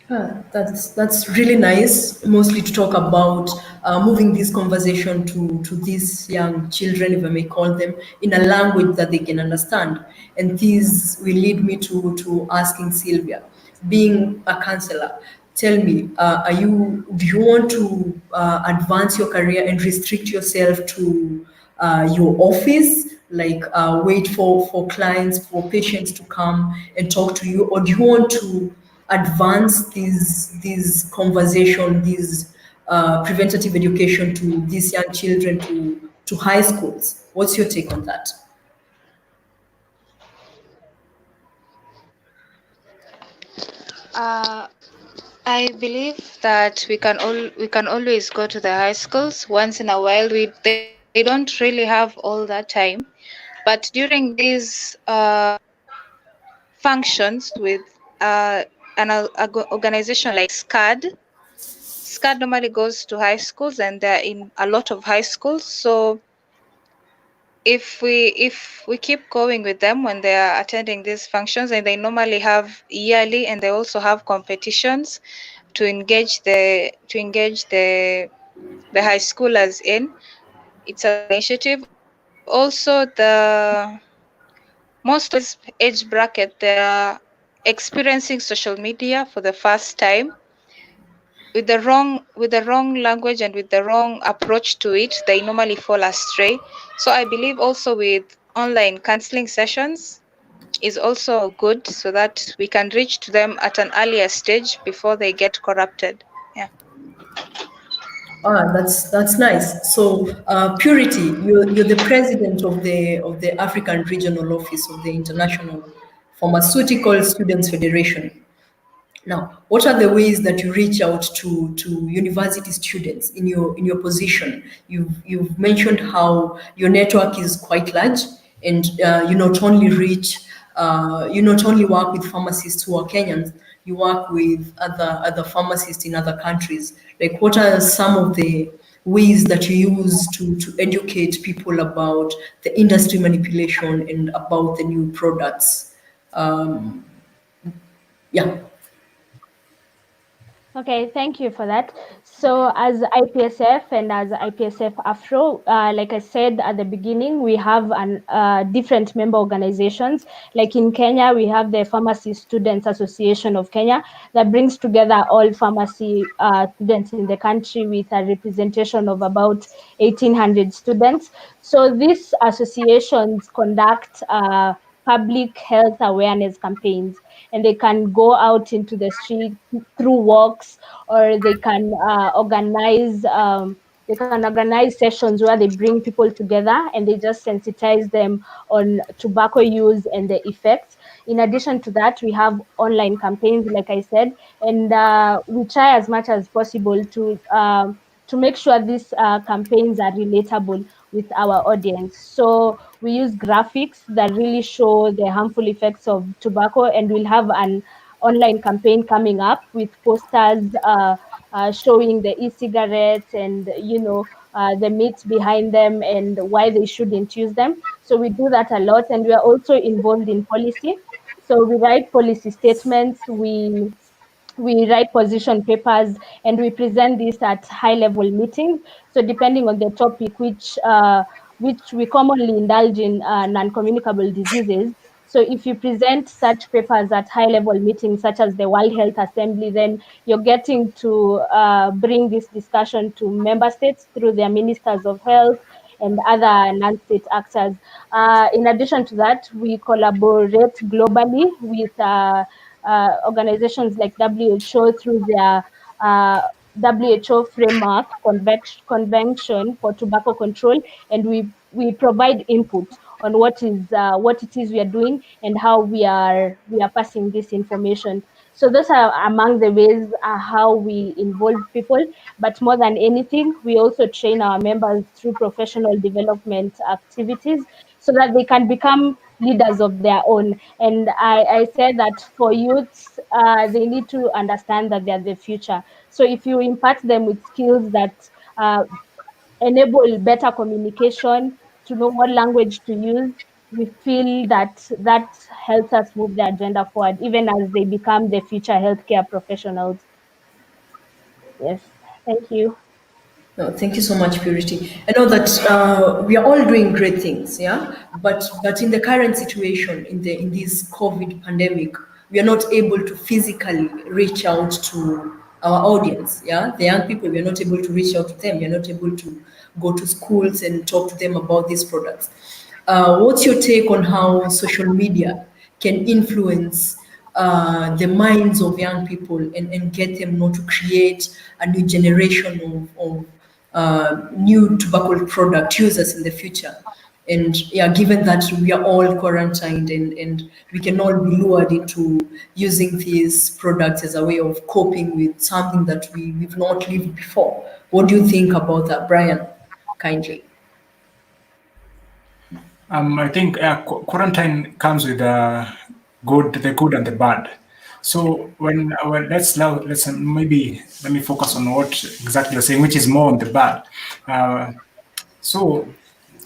That's really nice, mostly to talk about moving this conversation to these young children, if I may call them, in a language that they can understand. And this will lead me to asking Sylvia, being a counselor, tell me, do you want to advance your career and restrict yourself to your office, like wait for clients, for patients to come and talk to you, or do you want to advance these conversation, these preventative education to these young children to to high schools. What's your take on that? I believe that we can always go to the high schools once in a while. They don't really have all that time, but during these functions with organization like SCAD normally goes to high schools, and they're in a lot of high schools. So if we keep going with them when they are attending these functions, and they normally have yearly, and they also have competitions to engage the high schoolers in. It's an initiative. Also, the most of this age bracket, they are experiencing social media for the first time with the wrong language and with the wrong approach to it. They normally fall astray. So I believe also with online counseling sessions is also good, so that we can reach to them at an earlier stage before they get corrupted. Yeah. Ah, that's nice. So, Purity, you're the president of the African Regional Office of the International Pharmaceutical Students Federation. Now, what are the ways that you reach out to university students in your position? You've mentioned how your network is quite large, and you not only work with pharmacists who are Kenyans, you work with other pharmacists in other countries. Like, what are some of the ways that you use to educate people about the industry manipulation and about the new products? Yeah. Okay, thank you for that. So, as IPSF and as IPSF Afro, like I said at the beginning, we have different member organizations. Like in Kenya, we have the Pharmacy Students Association of Kenya that brings together all pharmacy students in the country with a representation of about 1,800 students. So, these associations conduct public health awareness campaigns, and they can go out into the street through walks, or they can organize sessions where they bring people together and they just sensitize them on tobacco use and the effects. In addition to that, we have online campaigns, like I said, and we try as much as possible to make sure these campaigns are relatable with our audience. So we use graphics that really show the harmful effects of tobacco, and we'll have an online campaign coming up with posters showing the e-cigarettes and the myths behind them and why they shouldn't use them. So we do that a lot, and we are also involved in policy. So we write policy statements, we write position papers, and we present this at high level meetings. So depending on the topic, which we commonly indulge in non-communicable diseases. So if you present such papers at high level meetings such as the World Health Assembly, then you're getting to bring this discussion to member states through their ministers of health and other non-state actors. In addition to that, we collaborate globally with organizations like WHO through their WHO framework convention for tobacco control, and we provide input on what it is we are doing and how we are passing this information. So those are among the ways how we involve people. But more than anything, we also train our members through professional development activities so that they can become leaders of their own. And I say that for youths, they need to understand that they're the future. So if you impart them with skills that enable better communication, to know what language to use, we feel that helps us move the agenda forward, even as they become the future healthcare professionals. Yes, thank you. No, thank you so much, Purity. I know that we are all doing great things, yeah. But in the current situation, in this COVID pandemic, we are not able to physically reach out to our audience, yeah. The young people, we are not able to reach out to them. We are not able to go to schools and talk to them about these products. What's your take on how social media can influence the minds of young people and get them not to create a new generation of new tobacco product users in the future. And yeah, given that we are all quarantined and we can all be lured into using these products as a way of coping with something that we've not lived before. What do you think about that, Brian? Kindly. I think quarantine comes with the good and the bad. So when let's maybe let me focus on what exactly you're saying, which is more on the bad. So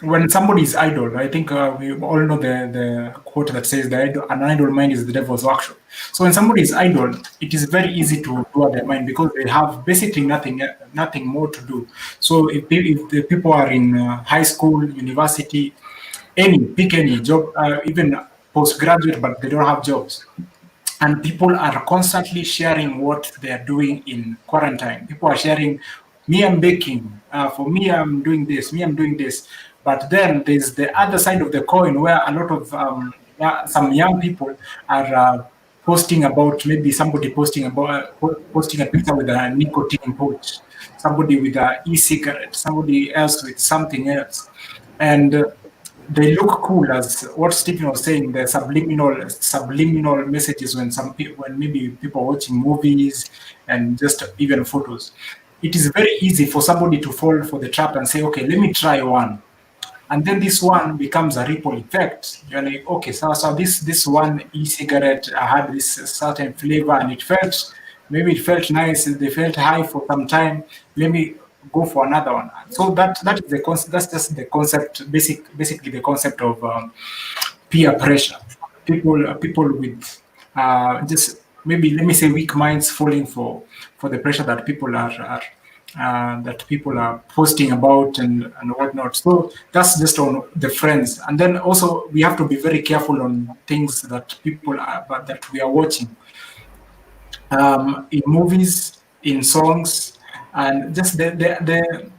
when somebody is idle, I think we all know the quote that says an idle mind is the devil's workshop. So when somebody is idle, it is very easy to do their mind because they have basically nothing more to do. So if the people are in high school, university, pick any job, even postgraduate, but they don't have jobs. And people are constantly sharing what they are doing in quarantine. People are sharing, me, I'm baking. For me, I'm doing this. Me, I'm doing this. But then there's the other side of the coin where a lot of some young people are posting about, maybe somebody posting a picture with a nicotine pouch, somebody with an e-cigarette, somebody else with something else, and they look cool, as what Stephen was saying, the subliminal messages when maybe people are watching movies and just even photos. It is very easy for somebody to fall for the trap and say, okay, let me try one. And then this one becomes a ripple effect. You're like, okay, so this one e-cigarette had this certain flavor and it felt nice, and they felt high for some time. Let me go for another one. So that's just the concept, basically the concept of peer pressure. People with just maybe, let me say, weak minds falling for the pressure that people are posting about and whatnot. So that's just on the friends. And then also we have to be very careful on things that that we are watching. In movies, in songs, and just the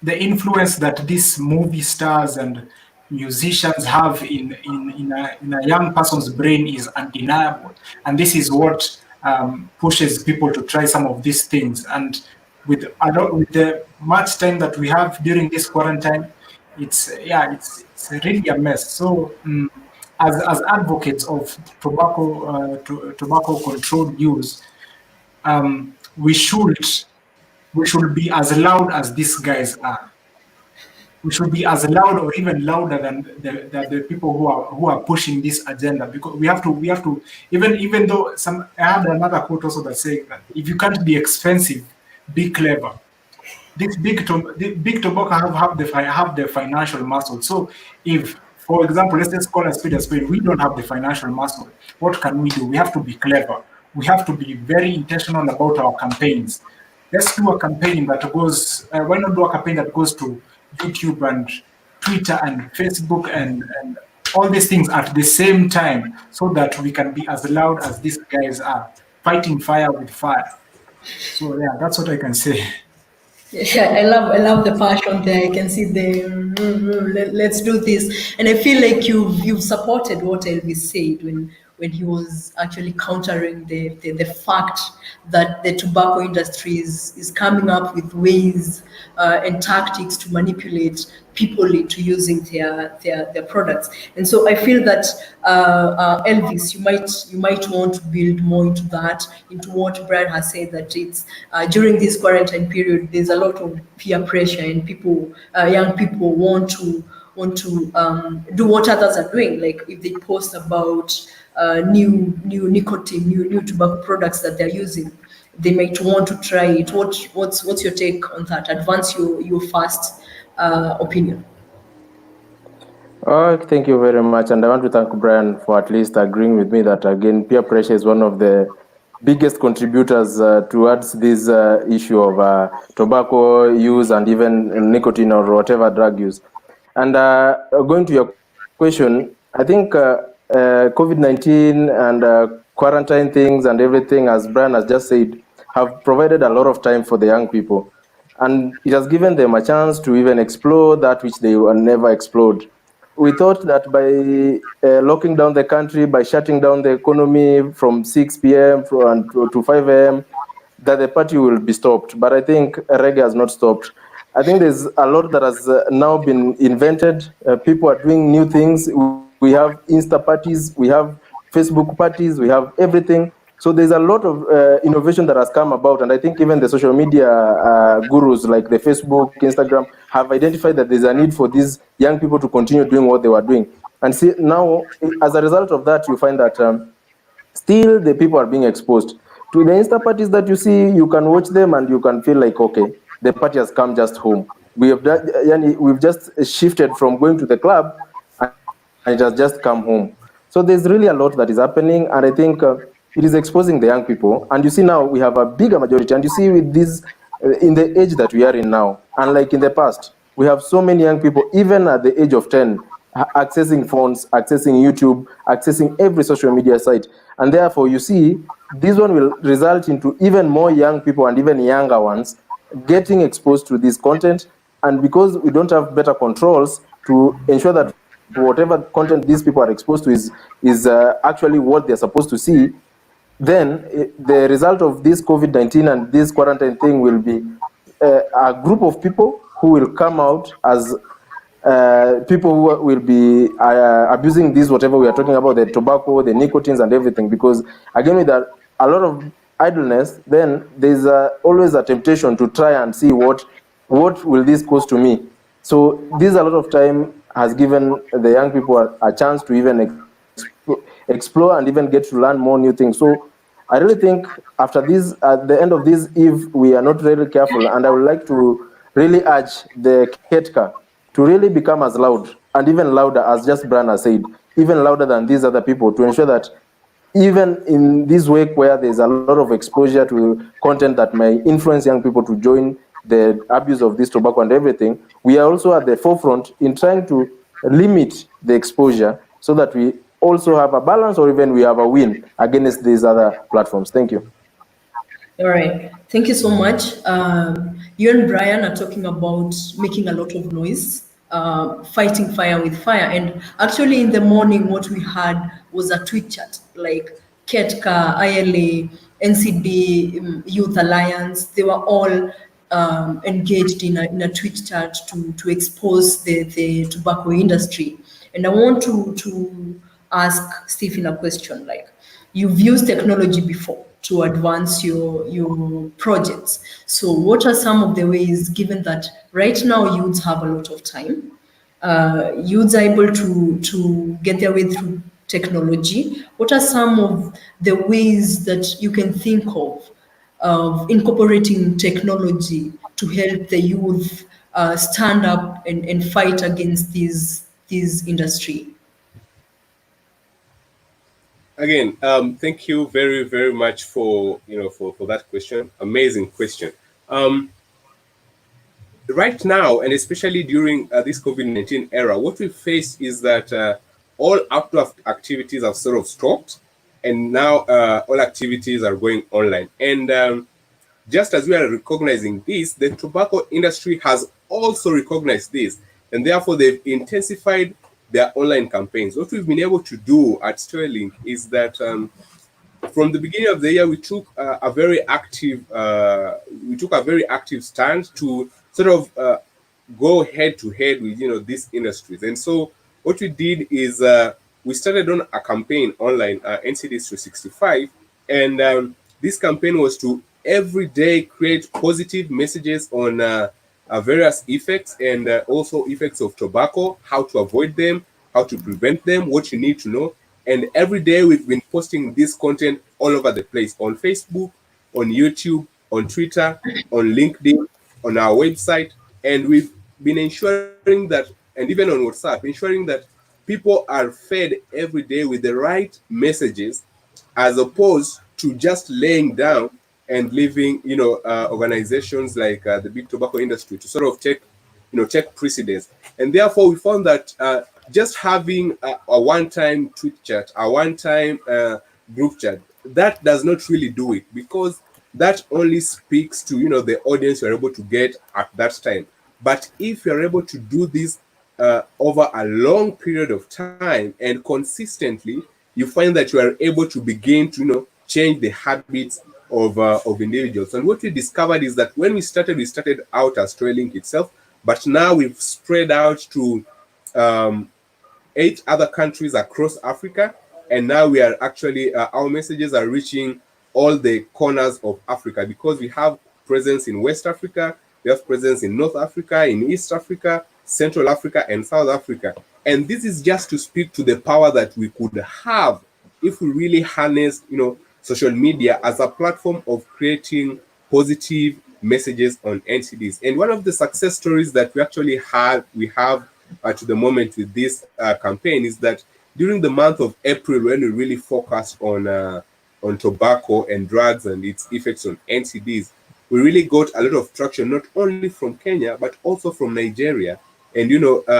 influence that these movie stars and musicians have in a young person's brain is undeniable. And this is what pushes people to try some of these things. And with the much time that we have during this quarantine, it's really a mess. So as advocates of tobacco controlled use, we should be as loud as these guys are. We should be as loud or even louder than the people who are pushing this agenda, because we have to even though I had another quote also that saying that if you can't be expensive, be clever. This big tobacco have the financial muscle. So if, for example, let's just call a spade, we don't have the financial muscle. What can we do? We have to be clever. We have to be very intentional about our campaigns. Let's do a campaign that goes, why not do a campaign that goes to YouTube and Twitter and Facebook and all these things at the same time, so that we can be as loud as these guys are, fighting fire with fire. So yeah, that's what I can say. Yeah, I love the passion there. I can see let's do this, and I feel like you've supported what Elvis said when he was actually countering the fact that the tobacco industry is coming up with ways and tactics to manipulate people into using their products. And so I feel that Elvis, you might want to build more into that, into what Brian has said, that it's during this quarantine period, there's a lot of peer pressure, and people, young people want to do what others are doing. Like if they post about new nicotine, new tobacco products that they're using, they might want to try it. What's your take on that? Advance your first opinion. Thank you very much. And I want to thank Brian for at least agreeing with me that, again, peer pressure is one of the biggest contributors towards this issue of tobacco use and even nicotine or whatever drug use. And going to your question, I think COVID-19 and quarantine things and everything, as Brian has just said, have provided a lot of time for the young people. And it has given them a chance to even explore that which they were never explored. We thought that by locking down the country, by shutting down the economy from 6 p.m. to 5 a.m., that the party will be stopped. But I think reggae has not stopped. I think there's a lot that has now been invented. People are doing new things. We have Insta parties, we have Facebook parties, we have everything. So there's a lot of innovation that has come about, and I think even the social media gurus like the Facebook, Instagram have identified that there's a need for these young people to continue doing what they were doing. And see now, as a result of that, you find that still the people are being exposed to the Insta parties that you see. You can watch them and you can feel like, okay, the party has come just home. We've just shifted from going to the club and it has just come home. So there's really a lot that is happening, and I think it is exposing the young people. And you see now we have a bigger majority, and you see with this in the age that we are in now, unlike in the past, we have so many young people, even at the age of 10, accessing phones, accessing YouTube, accessing every social media site. And therefore, you see, this one will result into even more young people and even younger ones getting exposed to this content. And because we don't have better controls to ensure that whatever content these people are exposed to is actually what they're supposed to see, then the result of this COVID-19 and this quarantine thing will be a group of people who will come out as people who will be abusing this, whatever we are talking about, the tobacco, the nicotines and everything. Because again, with a lot of idleness, then there's always a temptation to try and see what will this cause to me. So this a lot of time has given the young people a chance to even explore and even get to learn more new things. So I really think after this, at the end of this, if we are not really careful, and I would like to really urge the Ketka to really become as loud and even louder, as just Bran has said, even louder than these other people, to ensure that even in this week where there's a lot of exposure to content that may influence young people to join the abuse of this tobacco and everything, we are also at the forefront in trying to limit the exposure so that we also have a balance, or even we have a win against these other platforms. Thank you. All right. Thank you so much. You and Brian are talking about making a lot of noise, fighting fire with fire. And actually, in the morning, what we had was a tweet chat like Ketka, ILA, NCD, Youth Alliance. They were all engaged in a tweet chat to expose the tobacco industry. And I want to ask Stephen a question like, you've used technology before to advance your projects. So what are some of the ways, given that right now youths have a lot of time, youths are able to get their way through technology, what are some of the ways that you can think of incorporating technology to help the youth stand up and fight against these industry? Again, thank you very, very much for for that question. Amazing question. Right now, and especially during this COVID-19 era, what we face is that all outdoor activities have sort of stopped, and now all activities are going online. And just as we are recognizing this, the tobacco industry has also recognized this, and therefore they've intensified their online campaigns. What we've been able to do at Sterling is that from the beginning of the year, we took a very active stand to sort of go head to head with these industries. And so what we did is we started on a campaign online, NCDs 365, and this campaign was to every day create positive messages on various effects and also effects of tobacco, how to avoid them, how to prevent them, what you need to know. And every day we've been posting this content all over the place, on Facebook, on YouTube, on Twitter, on LinkedIn, on our website. And we've been ensuring that, and even on WhatsApp, ensuring that people are fed every day with the right messages, as opposed to just laying down and leaving organizations like the big tobacco industry to sort of take precedence. And therefore we found that just having a one-time tweet chat, a one-time group chat, that does not really do it, because that only speaks to the audience you're able to get at that time. But if you're able to do this over a long period of time and consistently, you find that you are able to begin to change the habits of individuals. And what we discovered is that when we started out as Trailink itself, but now we've spread out to 8 other countries across Africa, and now we are actually our messages are reaching all the corners of Africa, because we have presence in West Africa, we have presence in North Africa, in East Africa, Central Africa, and South Africa. And this is just to speak to the power that we could have if we really harness, social media as a platform of creating positive messages on NCDs. And one of the success stories that we have to the moment with this campaign is that during the month of April, when we really focused on tobacco and drugs and its effects on NCDs, we really got a lot of traction, not only from Kenya, but also from Nigeria. And,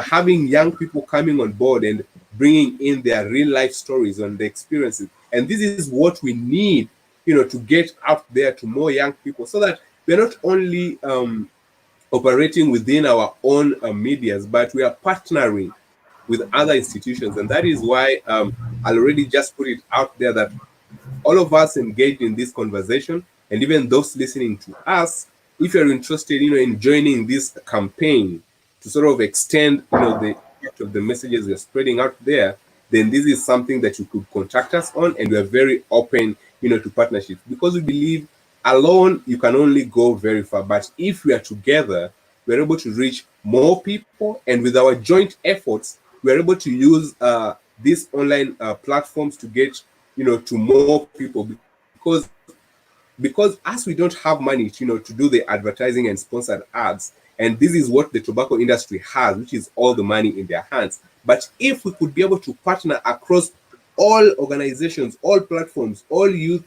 having young people coming on board and bringing in their real life stories and the experiences. And this is what we need, to get out there to more young people, so that we're not only operating within our own medias, but we are partnering with other institutions. And that is why I'll already just put it out there that all of us engaged in this conversation, and even those listening to us, if you're interested, in joining this campaign to sort of extend, the impact of the messages we're spreading out there, then this is something that you could contact us on, and we're very open, to partnerships, because we believe alone you can only go very far, but if we are together, we're able to reach more people, and with our joint efforts, we're able to use these online platforms to get, to more people, because as we don't have money, to do the advertising and sponsored ads, and this is what the tobacco industry has, which is all the money in their hands. But if we could be able to partner across all organizations, all platforms, all youth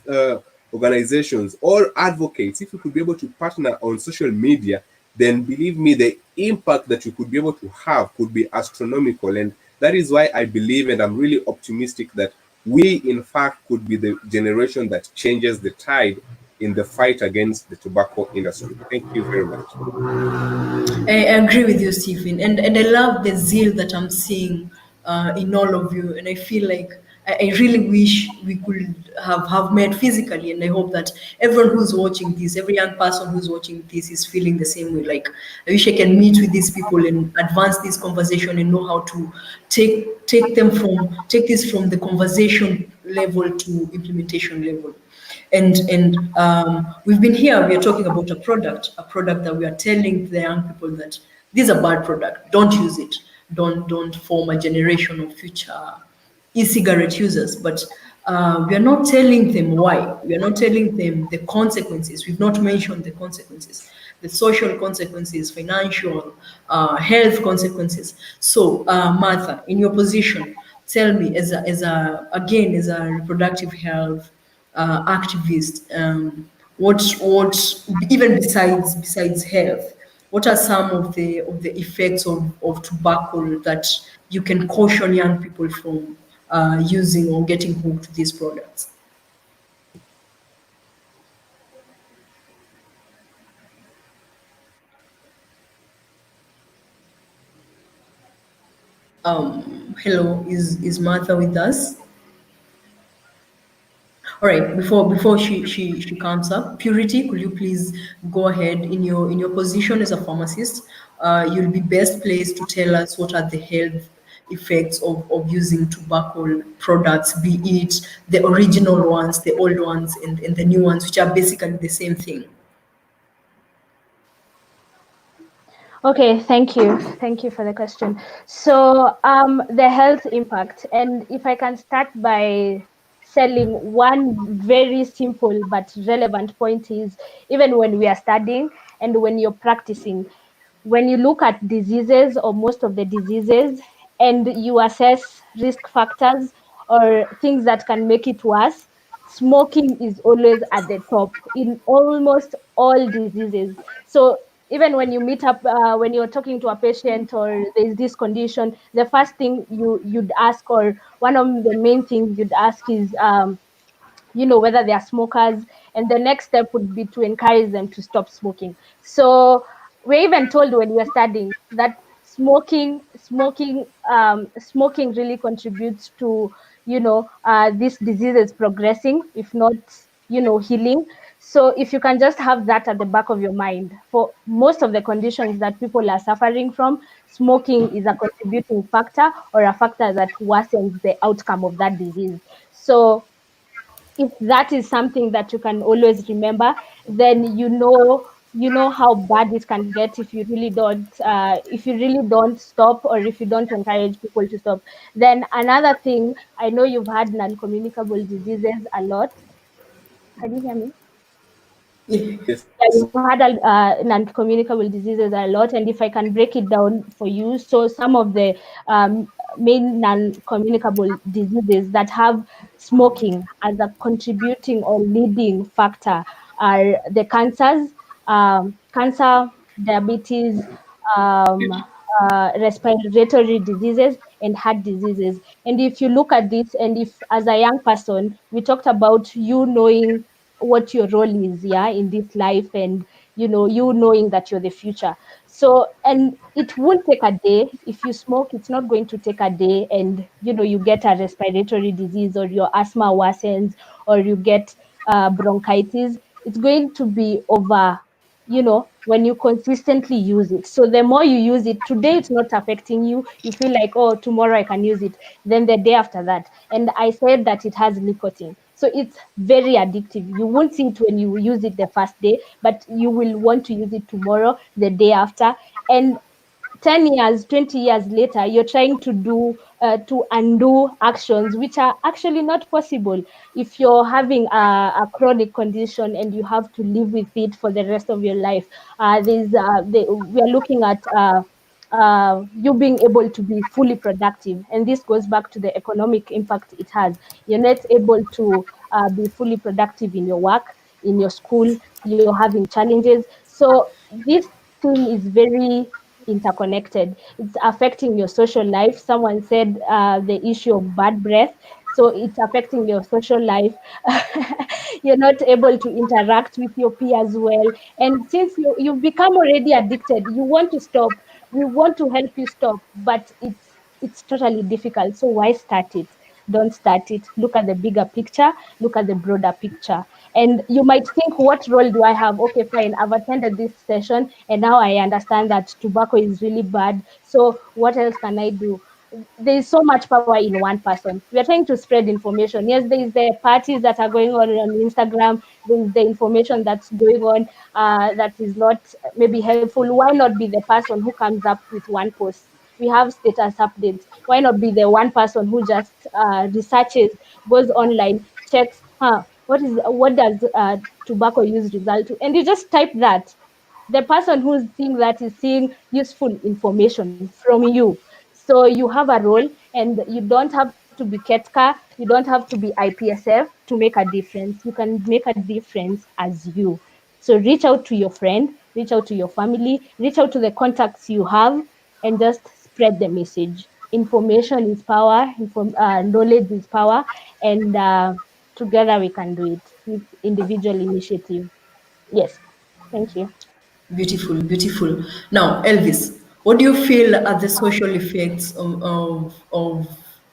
organizations, all advocates, if we could be able to partner on social media, then believe me, the impact that you could be able to have could be astronomical. And that is why I believe, and I'm really optimistic, that we, in fact, could be the generation that changes the tide in the fight against the tobacco industry. Thank you very much. I agree with you, Stephen, and I love the zeal that I'm seeing in all of you, and I feel like I really wish we could have met physically, and I hope that everyone who's watching this, every young person who's watching this, is feeling the same way. Like, I wish I can meet with these people and advance this conversation and know how to take this from the conversation level to implementation level. And we've been here, we are talking about a product that we are telling the young people that this is a bad product, don't use it, don't form a generation of future e-cigarette users. But we are not telling them why, we are not telling them the consequences. We've not mentioned the consequences, the social consequences, financial, health consequences. So Martha, in your position, tell me, as a reproductive health activist, what even besides health, what are some of the effects of tobacco that you can caution young people from using or getting hooked to these products? Hello, is Martha with us? All right, before she comes up, Purity, could you please go ahead in your position as a pharmacist? You'll be best placed to tell us what are the health effects of using tobacco products, be it the original ones, the old ones, and the new ones, which are basically the same thing. Okay, thank you. Thank you for the question. So the health impact, and if I can start by selling one very simple but relevant point, is even when we are studying and when you're practicing, when you look at diseases or most of the diseases and you assess risk factors or things that can make it worse, smoking is always at the top in almost all diseases. So even when you meet up, when you're talking to a patient or there's this condition, the first thing you'd ask, or one of the main things you'd ask, is whether they are smokers, and the next step would be to encourage them to stop smoking. So we're even told when we're studying that smoking really contributes to these diseases progressing, if not healing. So if you can just have that at the back of your mind, for most of the conditions that people are suffering from, smoking is a contributing factor or a factor that worsens the outcome of that disease. So if that is something that you can always remember, then you know how bad it can get if you really don't stop, or if you don't encourage people to stop. Then another thing, I know you've had non-communicable diseases a lot. Can you hear me? Yes. Yeah, you've had non-communicable diseases a lot, and if I can break it down for you, so some of the main non-communicable diseases that have smoking as a contributing or leading factor are the cancers, cancer, diabetes, respiratory diseases, and heart diseases. And if you look at this, and if as a young person, we talked about you knowing what your role is, yeah, in this life, and you knowing that you're the future. So, and it won't take a day. If you smoke, it's not going to take a day and you get a respiratory disease, or your asthma worsens, or you get bronchitis. It's going to be over, when you consistently use it. So the more you use it, today it's not affecting you, you feel like, oh, tomorrow I can use it, then the day after that. And I said that it has nicotine, so it's very addictive. You won't see it when you use it the first day, but you will want to use it tomorrow, the day after. And 10 years, 20 years later, you're trying to undo actions which are actually not possible. If you're having a chronic condition and you have to live with it for the rest of your life, we are looking at you being able to be fully productive. And this goes back to the economic impact it has. You're not able to be fully productive in your work, in your school, you're having challenges. So this thing is very interconnected. It's affecting your social life. Someone said the issue of bad breath. So it's affecting your social life. You're not able to interact with your peers well. And since you've become already addicted, you want to stop. We want to help you stop, but it's totally difficult. So why start it? Don't start it. Look at the bigger picture, look at the broader picture. And you might think, what role do I have? Okay, fine, I've attended this session and now I understand that tobacco is really bad. So what else can I do? There is so much power in one person. We are trying to spread information. Yes, there is the parties that are going on Instagram. There is the information that's going on that is not maybe helpful. Why not be the person who comes up with one post? We have status updates. Why not be the one person who just researches, goes online, checks, what does tobacco use result to, and you just type that. The person who's seeing that is seeing useful information from you. So you have a role, and you don't have to be Ketka, you don't have to be IPSF to make a difference. You can make a difference as you. So reach out to your friend, reach out to your family, reach out to the contacts you have, and just spread the message. Information is power, knowledge is power, and together we can do it with individual initiative. Yes, thank you. Beautiful, beautiful. Now, Elvis, what do you feel are the social effects of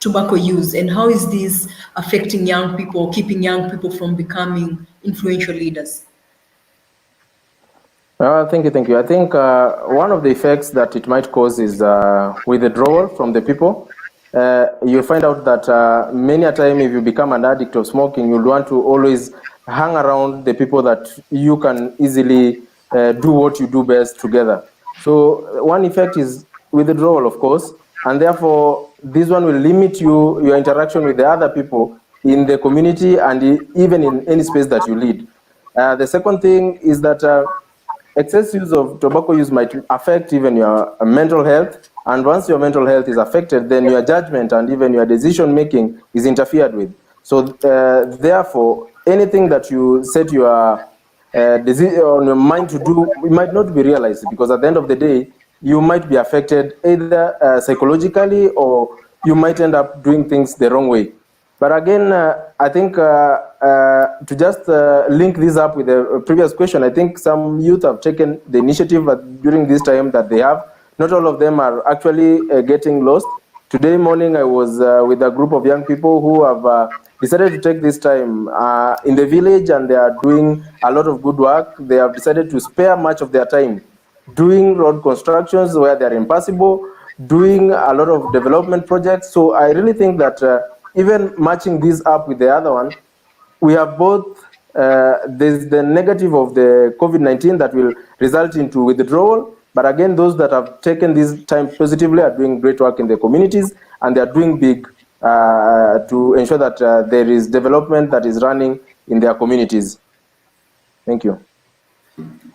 tobacco use, and how is this affecting young people, keeping young people from becoming influential leaders? Thank you, thank you. I think one of the effects that it might cause is withdrawal from the people. You find out that many a time, if you become an addict of smoking, you'll want to always hang around the people that you can easily do what you do best together. So one effect is withdrawal, of course, and therefore this one will limit your interaction with the other people in the community and even in any space that you lead. The second thing is that excess use of tobacco use might affect even your mental health. And once your mental health is affected, then your judgment and even your decision making is interfered with. So therefore, anything that you set your on your mind to do, it might not be realized, because at the end of the day, you might be affected either psychologically, or you might end up doing things the wrong way. But again, I think to just link this up with the previous question, I think some youth have taken the initiative during this time that they have. Not all of them are actually getting lost. Today morning, I was with a group of young people who have decided to take this time in the village, and they are doing a lot of good work. They have decided to spare much of their time doing road constructions where they're impossible, doing a lot of development projects. So I really think that even matching this up with the other one, we have both, there's the negative of the COVID-19 that will result into withdrawal, but again, those that have taken this time positively are doing great work in the communities, and they are doing big to ensure that there is development that is running in their communities. Thank you.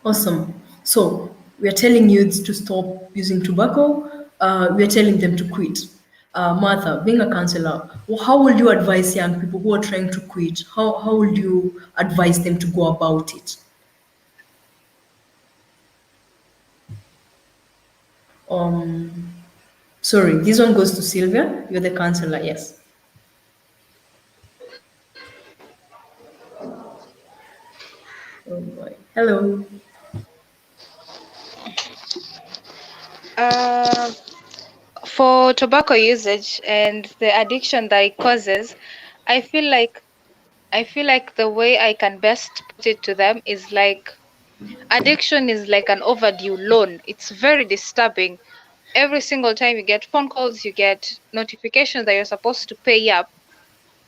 Awesome. So we are telling youths to stop using tobacco. We are telling them to quit. Martha, being a counselor, how would you advise young people who are trying to quit? How would you advise them to go about it? Sorry, this one goes to Sylvia. You're the counselor, yes. Oh boy. Hello. For tobacco usage and the addiction that it causes, I feel like the way I can best put it to them is like addiction is like an overdue loan. It's very disturbing. Every single time you get phone calls, you get notifications that you're supposed to pay up.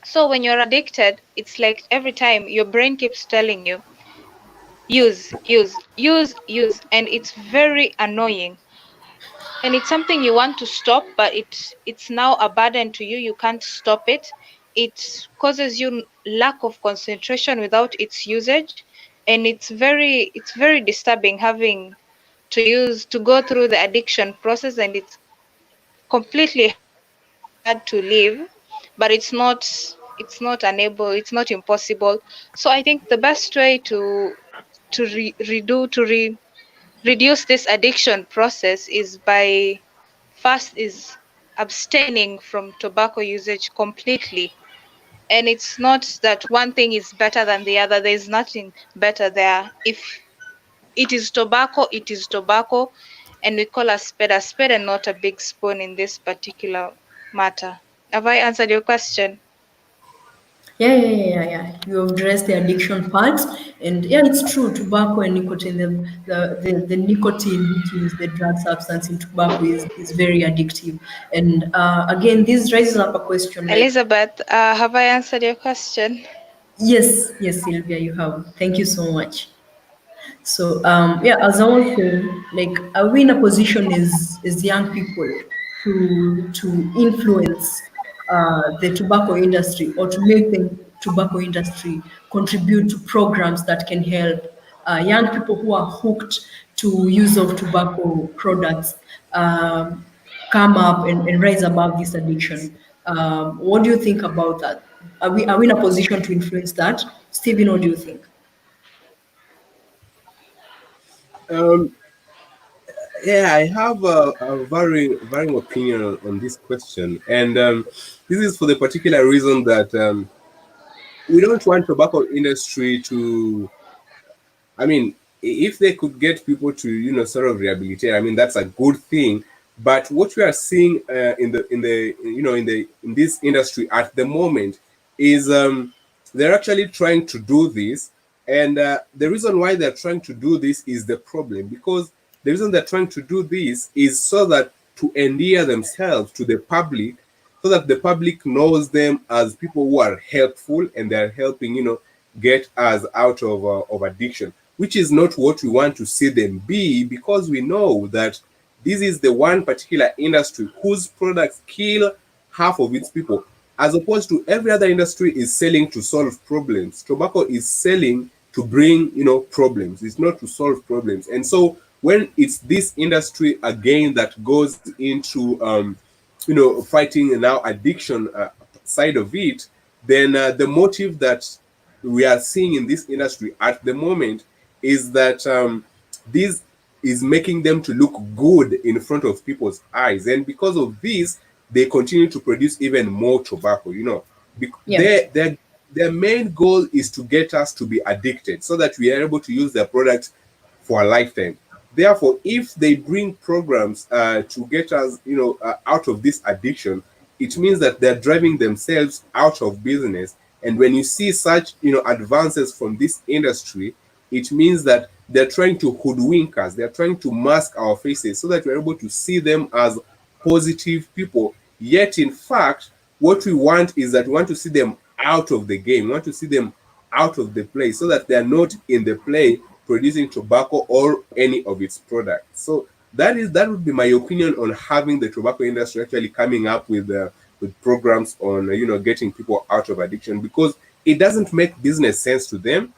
So when you're addicted, it's like every time your brain keeps telling you, use, use, use, use, and it's very annoying. And it's something you want to stop, but it's now a burden to you. You can't stop it. It causes you lack of concentration without its usage, and it's very disturbing having to go through the addiction process, and it's completely hard to leave, but it's not unable, it's not impossible. So I think the best way to reduce this addiction process is by first is abstaining from tobacco usage completely. And it's not that one thing is better than the other. There's nothing better there. If it is tobacco, it is tobacco, and we call a spade and not a big spoon in this particular matter. Have I answered your question? Yeah. You have addressed the addiction part, and yeah, it's true. Tobacco and nicotine, the nicotine, which is the drug substance in tobacco, is very addictive. And again, this raises up a question. Like, Elizabeth, have I answered your question? yes, Sylvia, you have. Thank you so much. So yeah, as I was saying, like, are we in a position as young people to influence the tobacco industry, or to make the tobacco industry contribute to programs that can help young people who are hooked to use of tobacco products come up and rise above this addiction? What do you think about that? Are we in a position to influence that? Stephen, what do you think? Yeah, I have a very varying opinion on this question, and this is for the particular reason that we don't want tobacco industry to. I mean, if they could get people to sort of rehabilitate, I mean that's a good thing. But what we are seeing in this industry at the moment is they're actually trying to do this, and the reason why they're trying to do this is the problem, because the reason they're trying to do this is so that to endear themselves to the public, so that the public knows them as people who are helpful and they're helping get us out of addiction, which is not what we want to see them be, because we know that this is the one particular industry whose products kill half of its people, as opposed to every other industry is selling to solve problems. Tobacco is selling to bring problems. It's not to solve problems. And so when it's this industry again that goes into fighting now addiction side of it, then the motive that we are seeing in this industry at the moment is that this is making them to look good in front of people's eyes, and because of this they continue to produce even more tobacco. Yeah. Their main goal is to get us to be addicted so that we are able to use their product for a lifetime. Therefore, if they bring programs to get us out of this addiction, it means that they're driving themselves out of business, And when you see such, advances from this industry, it means that they're trying to hoodwink us. They're trying to mask our faces so that we're able to see them as positive people. Yet, in fact, what we want is that we want to see them out of the game. We want to see them out of the play so that they're not in the play producing tobacco or any of its products. So that would be my opinion on having the tobacco industry actually coming up with programs on getting people out of addiction, because it doesn't make business sense to them.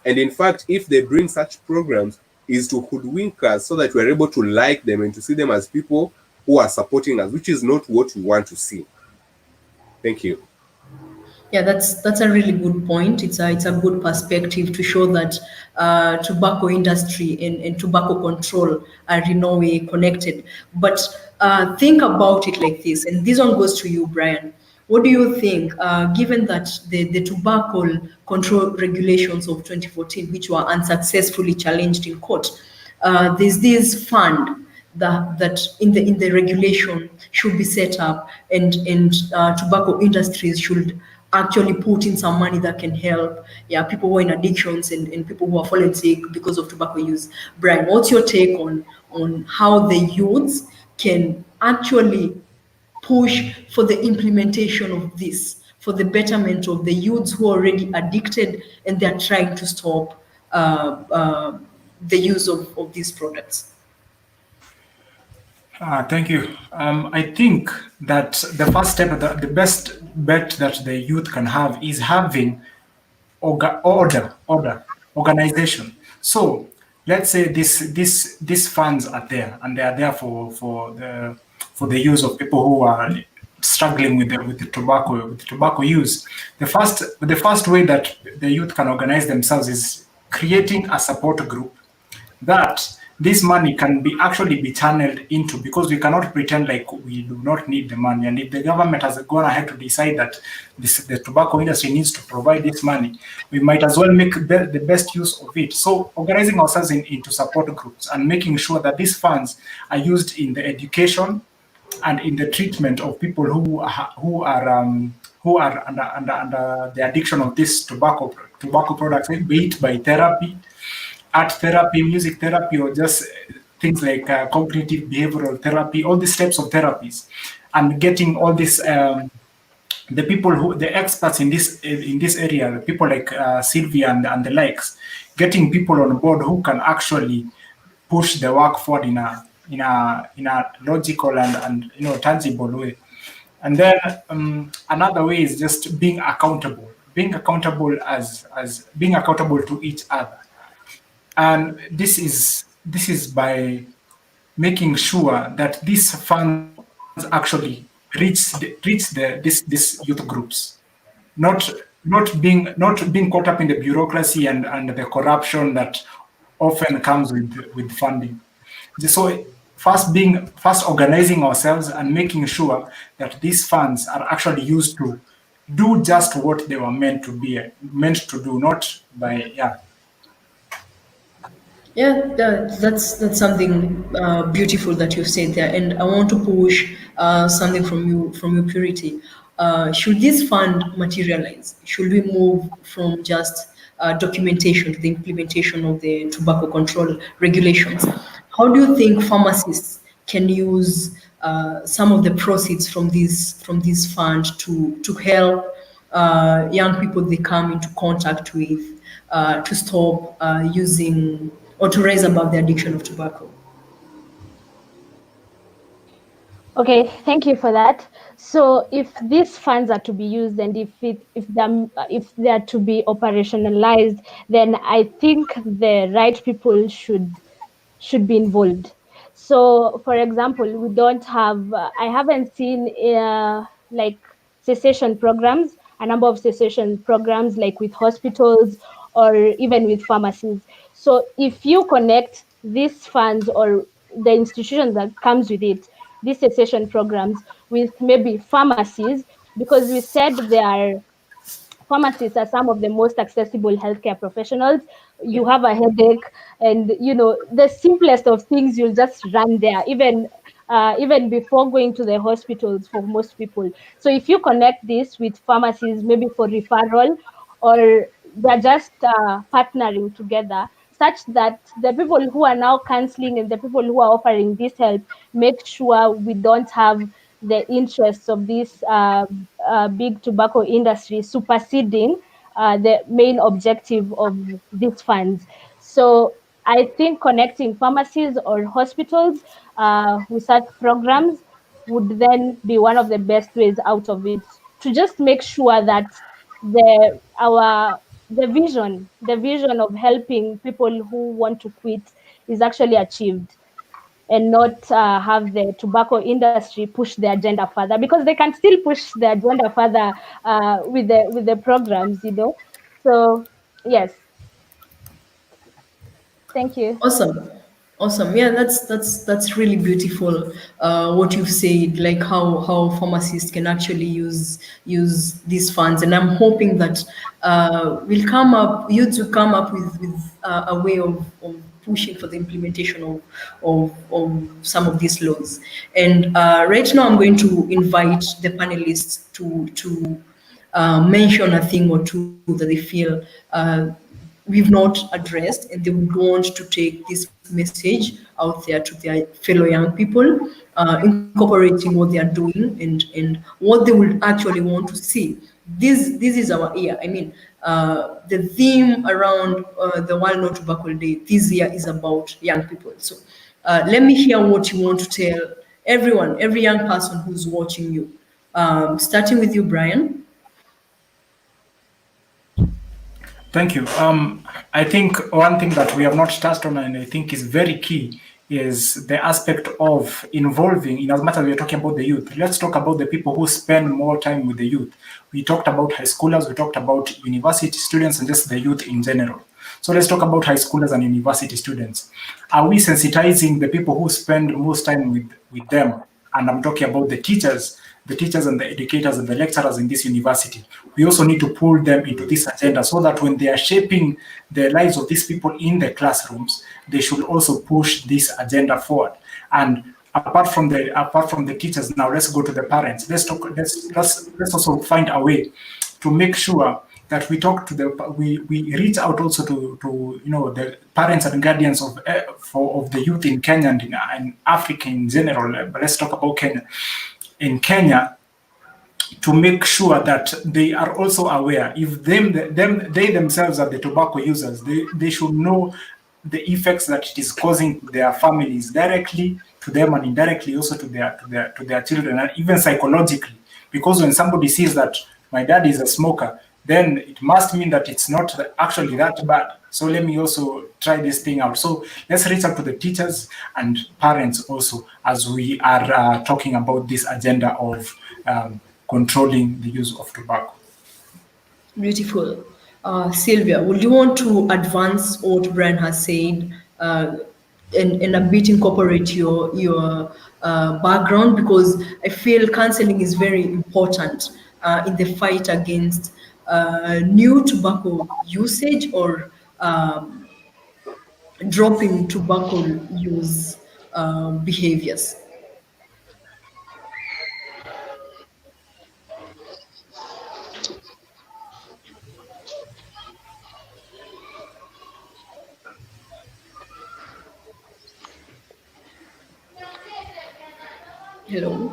And in fact, if they bring such programs, is to hoodwink us so that we're able to like them and to see them as people who are supporting us, which is not what we want to see. Thank you. Yeah, that's a really good point. It's a good perspective to show that tobacco industry and tobacco control are in no way connected. But think about it like this, and this one goes to you, Brian. What do you think, given that the tobacco control regulations of 2014, which were unsuccessfully challenged in court, there's this fund that in the regulation should be set up, and tobacco industries should actually put in some money that can help people who are in addictions and people who are falling sick because of tobacco use. Brian, what's your take on how the youths can actually push for the implementation of this, for the betterment of the youths who are already addicted and they're trying to stop the use of these products? Thank you. I think that the first step, the best bet that the youth can have is having organization. So let's say these funds are there, and they are there for the use of people who are struggling with the tobacco use. The first way that the youth can organize themselves is creating a support group that this money can actually be channeled into, because we cannot pretend like we do not need the money. And if the government has gone ahead to decide that the tobacco industry needs to provide this money, we might as well make the best use of it. So organizing ourselves into support groups and making sure that these funds are used in the education and in the treatment of people who are under the addiction of this tobacco products, be it by therapy, art therapy, music therapy, or just things like cognitive behavioral therapy, all these types of therapies, and getting all this the experts in this area, people like Sylvia and the likes, getting people on board who can actually push the work forward in a logical and tangible way. And then another way is just being accountable as being accountable to each other. And this is by making sure that these funds actually reach these youth groups, not being caught up in the bureaucracy and the corruption that often comes with funding. So first organizing ourselves and making sure that these funds are actually used to do just what they were meant to do, not by Yeah, that's something beautiful that you've said there, and I want to push something from you, Purity. Should this fund materialize? Should we move from just documentation to the implementation of the tobacco control regulations? How do you think pharmacists can use some of the proceeds from this fund to help young people they come into contact with to stop using or to raise above the addiction of tobacco? Okay, thank you for that. So if these funds are to be used and if they are to be operationalized, then I think the right people should be involved. So, for example, we don't have, I haven't seen like cessation programs, a number of cessation programs like with hospitals or even with pharmacies. So if you connect these funds or the institution that comes with it, these cessation programs with maybe pharmacies, because we said there are pharmacists are some of the most accessible healthcare professionals. You have a headache and the simplest of things, you'll just run there. Even even before going to the hospitals for most people. So if you connect this with pharmacies, maybe for referral, or they're just partnering together, such that the people who are now counseling and the people who are offering this help make sure we don't have the interests of this big tobacco industry superseding the main objective of these funds. So I think connecting pharmacies or hospitals with such programs would then be one of the best ways out of it, to just make sure that the vision of helping people who want to quit is actually achieved, and not have the tobacco industry push the agenda further, because they can still push the agenda further with the programs, you know. So yes, thank you. Awesome. Awesome. Yeah, that's really beautiful. What you've said, like how pharmacists can actually use these funds, and I'm hoping that youths will come up with a way of pushing for the implementation of some of these laws. And right now, I'm going to invite the panelists to mention a thing or two that they feel we've not addressed, and they would want to take this message out there to their fellow young people, incorporating what they are doing and what they would actually want to see. This is our year. I mean, the theme around the World No Tobacco Day this year is about young people. So let me hear what you want to tell everyone, every young person who's watching you. Starting with you, Brian. Thank you. I think one thing that we have not touched on, and I think is very key, is the aspect of involving, in as much as we are talking about the youth, let's talk about the people who spend more time with the youth. We talked about high schoolers, we talked about university students, and just the youth in general. So let's talk about high schoolers and university students. Are we sensitizing the people who spend most time with them? And I'm talking about the teachers and the educators and the lecturers in this university. We also need to pull them into this agenda, so that when they are shaping the lives of these people in the classrooms, they should also push this agenda forward. And apart from the teachers, now let's go to the parents. Let's also find a way to make sure that we reach out also to the parents and guardians of the youth in Kenya and in Africa in general. But let's talk about Kenya. In Kenya, to make sure that they are also aware, if they themselves are the tobacco users, they should know the effects that it is causing to their families, directly to them and indirectly also to their children, and even psychologically. Because when somebody sees that my dad is a smoker, then it must mean that it's not actually that bad. So let me also try this thing out. So let's reach out to the teachers and parents also, as we are talking about this agenda of controlling the use of tobacco. Beautiful. Sylvia, would you want to advance what Brian has said and a bit incorporate your background? Because I feel counseling is very important in the fight against new tobacco usage or dropping tobacco use behaviors. Hello.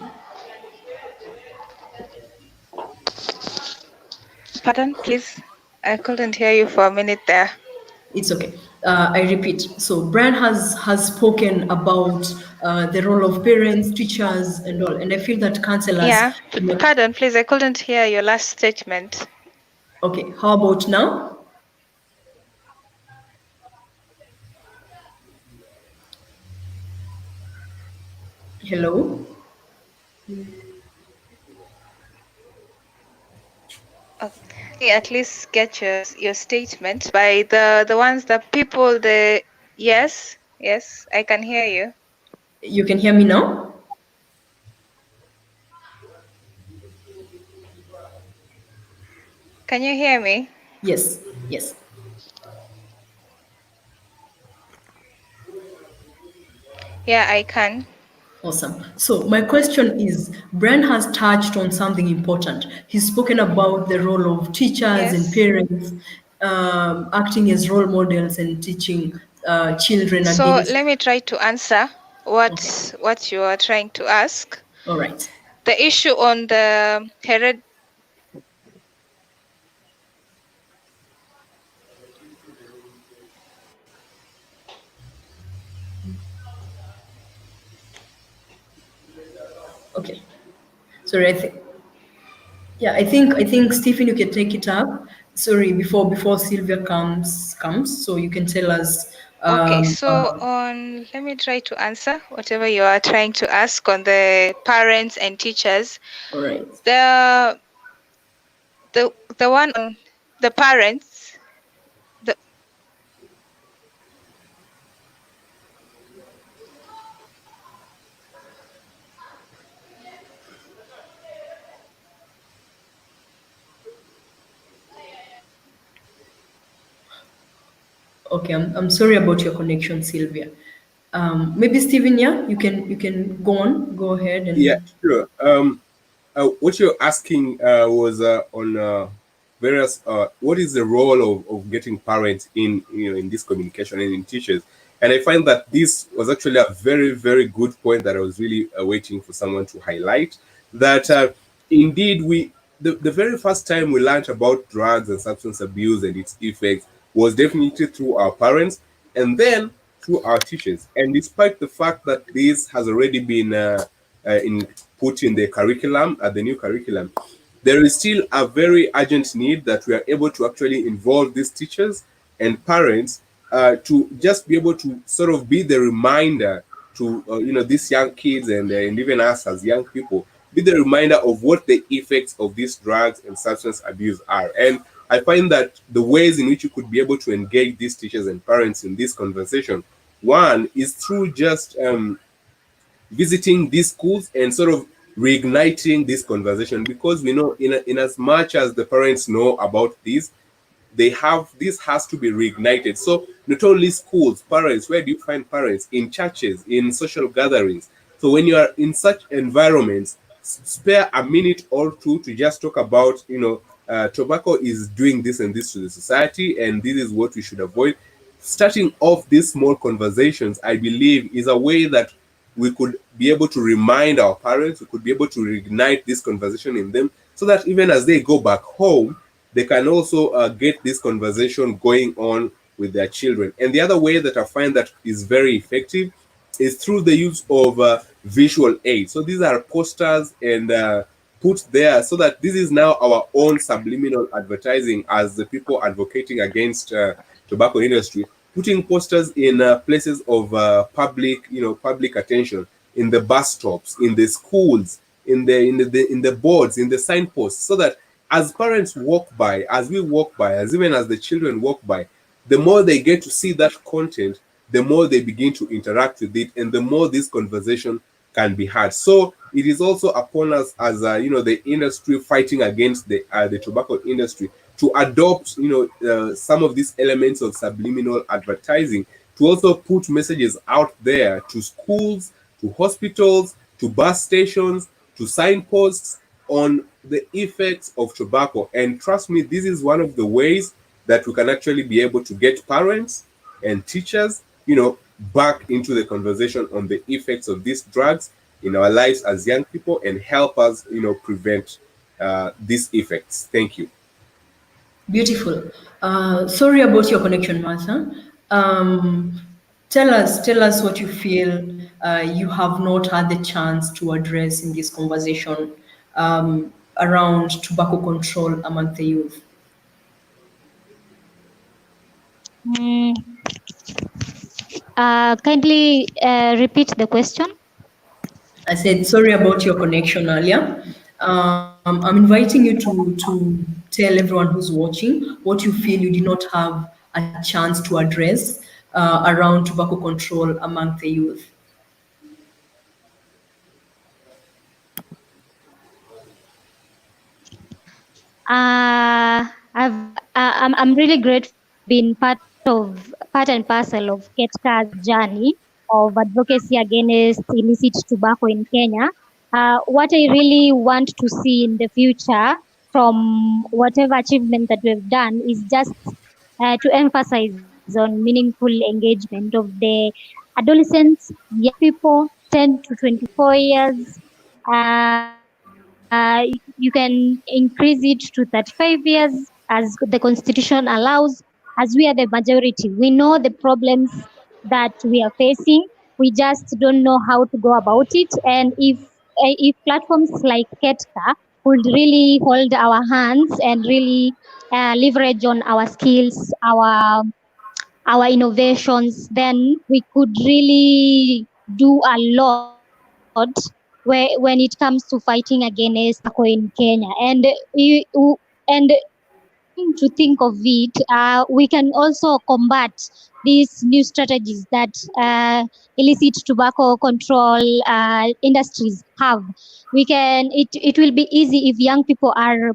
Pardon, please. I couldn't hear you for a minute there. It's okay. I repeat. So Brian has spoken about the role of parents, teachers, and all, and I feel that counselors. Yeah. Pardon, please. I couldn't hear your last statement. Okay. How about now? Hello. Okay, at least get your statement by the ones that people the yes, I can hear you. You can hear me now? Can you hear me? Yes. Yeah, I can. Awesome. So my question is, Brian has touched on something important. He's spoken about the role of teachers and Yes. parents acting as role models and teaching children So against. let me try to answer Okay. what you are trying to ask. All right. The issue on the Okay. Sorry, I think Stephen, you can take it up. Sorry, before Sylvia comes, so you can tell us. Okay, so let me try to answer whatever you are trying to ask on the parents and teachers. All right. The the one on the parents, the Okay, I'm sorry about your connection, Sylvia. Maybe Stephen, yeah, you can go ahead Yeah, and. sure. What you're asking was on various. What is the role of getting parents in in this communication and in teachers? And I find that this was actually a very good point that I was really waiting for someone to highlight. That indeed the very first time we learned about drugs and substance abuse and its effects was definitely through our parents, and then through our teachers. And despite the fact that this has already been put in the curriculum, the new curriculum, there is still a very urgent need that we are able to actually involve these teachers and parents to just be able to sort of be the reminder to these young kids and even us as young people, be the reminder of what the effects of these drugs and substance abuse are. And I find that the ways in which you could be able to engage these teachers and parents in this conversation, one is through just visiting these schools and sort of reigniting this conversation, because we know in as much as the parents know about this, this has to be reignited. So not only schools, parents, where do you find parents? In churches, in social gatherings. So when you are in such environments, spare a minute or two to just talk about, tobacco is doing this and this to the society, and this is what we should avoid. Starting off these small conversations, I believe, is a way that we could be able to remind our parents, we could be able to reignite this conversation in them, so that even as they go back home, they can also get this conversation going on with their children. And the other way that I find that is very effective is through the use of visual aids. So these are posters and put there, so that this is now our own subliminal advertising as the people advocating against tobacco industry, putting posters in places of public attention, in the bus stops, in the schools, in the boards, in the signposts, so that as parents walk by, as we walk by, as even as the children walk by, the more they get to see that content, the more they begin to interact with it, and the more this conversation can be had. So it is also upon us as the industry fighting against the tobacco industry to adopt some of these elements of subliminal advertising, to also put messages out there to schools, to hospitals, to bus stations, to signposts on the effects of tobacco. And trust me, this is one of the ways that we can actually be able to get parents and teachers, back into the conversation on the effects of these drugs in our lives as young people, and help us, prevent these effects. Thank you. Beautiful. Sorry about your connection, Martha. Tell us what you feel you have not had the chance to address in this conversation around tobacco control among the youth. Mm, kindly repeat the question. I said sorry about your connection earlier. I'm inviting you to tell everyone who's watching what you feel you did not have a chance to address around tobacco control among the youth. I'm really grateful being part and parcel of Ketka's journey. of advocacy against illicit tobacco in Kenya. What I really want to see in the future from whatever achievement that we've done is just to emphasize on meaningful engagement of the adolescents, young people, 10 to 24 years. You can increase it to 35 years as the constitution allows, as we are the majority. We know the problems that we are facing. We just don't know how to go about it. And if platforms like Ketka would really hold our hands and really leverage on our skills, our innovations, then we could really do a lot when it comes to fighting against tobacco in Kenya. And come to think of it, we can also combat these new strategies that illicit tobacco control industries have. It will be easy if young people are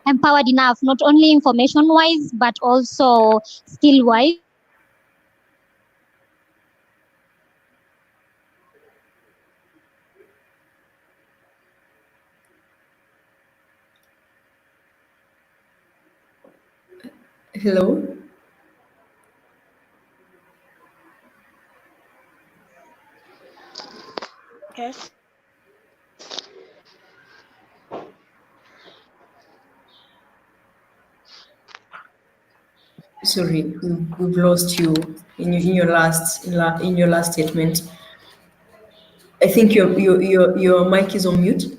empowered enough, not only information wise, but also skill wise, to really combat Hello. Yes. Sorry, we've lost you in your last statement. I think your mic is on mute.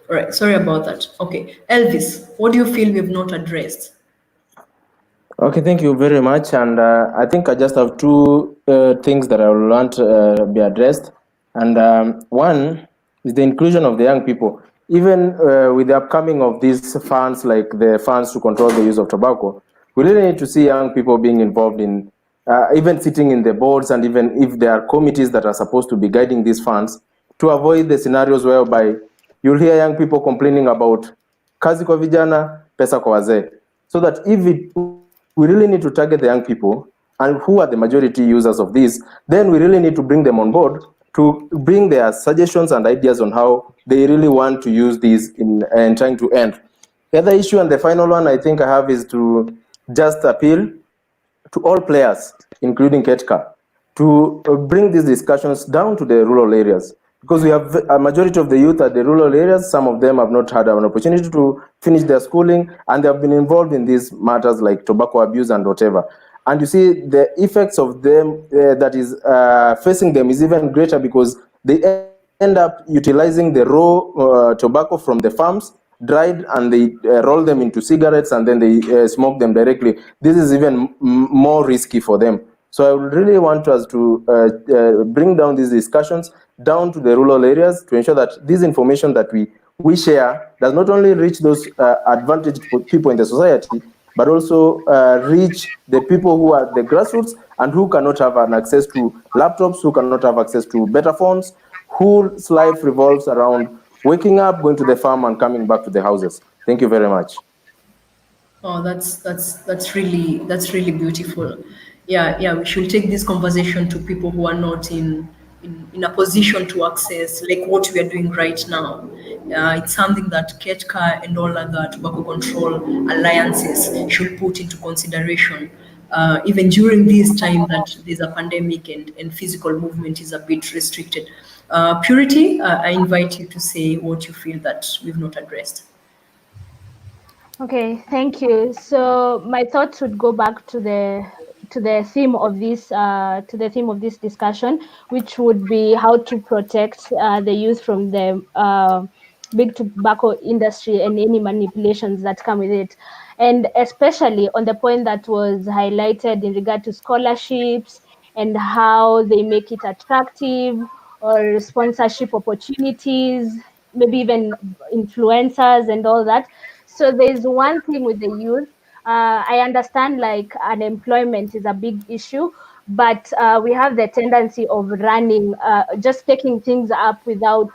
All right, sorry about that. Okay, Elvis, what do you feel we have not addressed? Okay, thank you very much. And I think I just have two things that I will want to be addressed. And one is the inclusion of the young people. Even with the upcoming of these funds, like the funds to control the use of tobacco, we really need to see young people being involved in even sitting in the boards, and even if there are committees that are supposed to be guiding these funds, to avoid the scenarios whereby you'll hear young people complaining about kazi kwa vijana, pesa kwa wazee. So that if we really need to target the young people and who are the majority users of this, then we really need to bring them on board to bring their suggestions and ideas on how they really want to use these in trying to end. The other issue and the final one I think I have is to just appeal to all players, including Ketka, to bring these discussions down to the rural areas, because we have a majority of the youth at the rural areas. Some of them have not had an opportunity to finish their schooling, and they have been involved in these matters like tobacco abuse and whatever. And you see the effects of them that is facing them is even greater, because they end up utilizing the raw tobacco from the farms, dried, and they roll them into cigarettes, and then they smoke them directly. This is even more risky for them. So I would really want us to bring down these discussions down to the rural areas to ensure that this information that we share does not only reach those advantaged people in the society, but also reach the people who are the grassroots and who cannot have an access to laptops, who cannot have access to better phones, whose life revolves around waking up, going to the farm, and coming back to the houses. Thank you very much. Oh, that's really beautiful. Yeah. We should take this conversation to people who are not in a position to access like what we are doing right now. It's something that Ketka and all other tobacco control alliances should put into consideration. Even during this time that there's a pandemic and physical movement is a bit restricted. Purity, I invite you to say what you feel that we've not addressed. Okay, thank you. So my thoughts would go back to the theme of this discussion, which would be how to protect the youth from the big tobacco industry and any manipulations that come with it, and especially on the point that was highlighted in regard to scholarships and how they make it attractive, or sponsorship opportunities, maybe even influencers and all that. So there's one thing with the youth. I understand like unemployment is a big issue, but we have the tendency of running, just taking things up without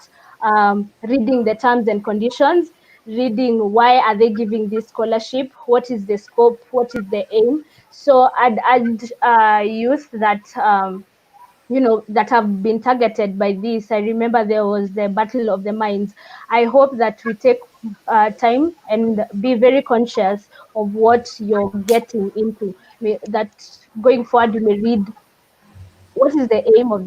reading the terms and conditions. reading why are they giving this scholarship, what is the scope, what is the aim. So I'd youth that that have been targeted by this. I remember there was the Battle of the Minds. I hope that we take time and be very conscious of what you're getting into. That going forward, you may read what is the aim of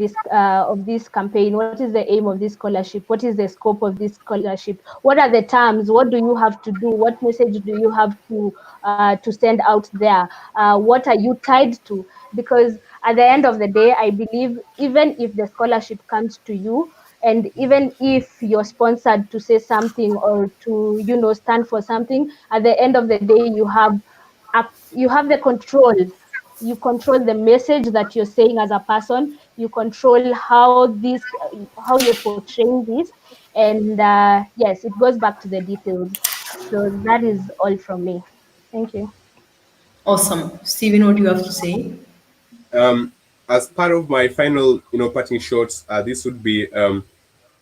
this campaign, what is the aim of this scholarship, what is the scope of this scholarship, what are the terms, what do you have to do, what message do you have to send out there, what are you tied to? Because at the end of the day, I believe even if the scholarship comes to you, and even if you're sponsored to say something or to stand for something, at the end of the day you have the control. You control the message that you're saying as a person. You control how you're portraying this. And yes, it goes back to the details. So that is all from me. Thank you. Awesome. Stephen, what do you have to say? As part of my final, parting shots, this would be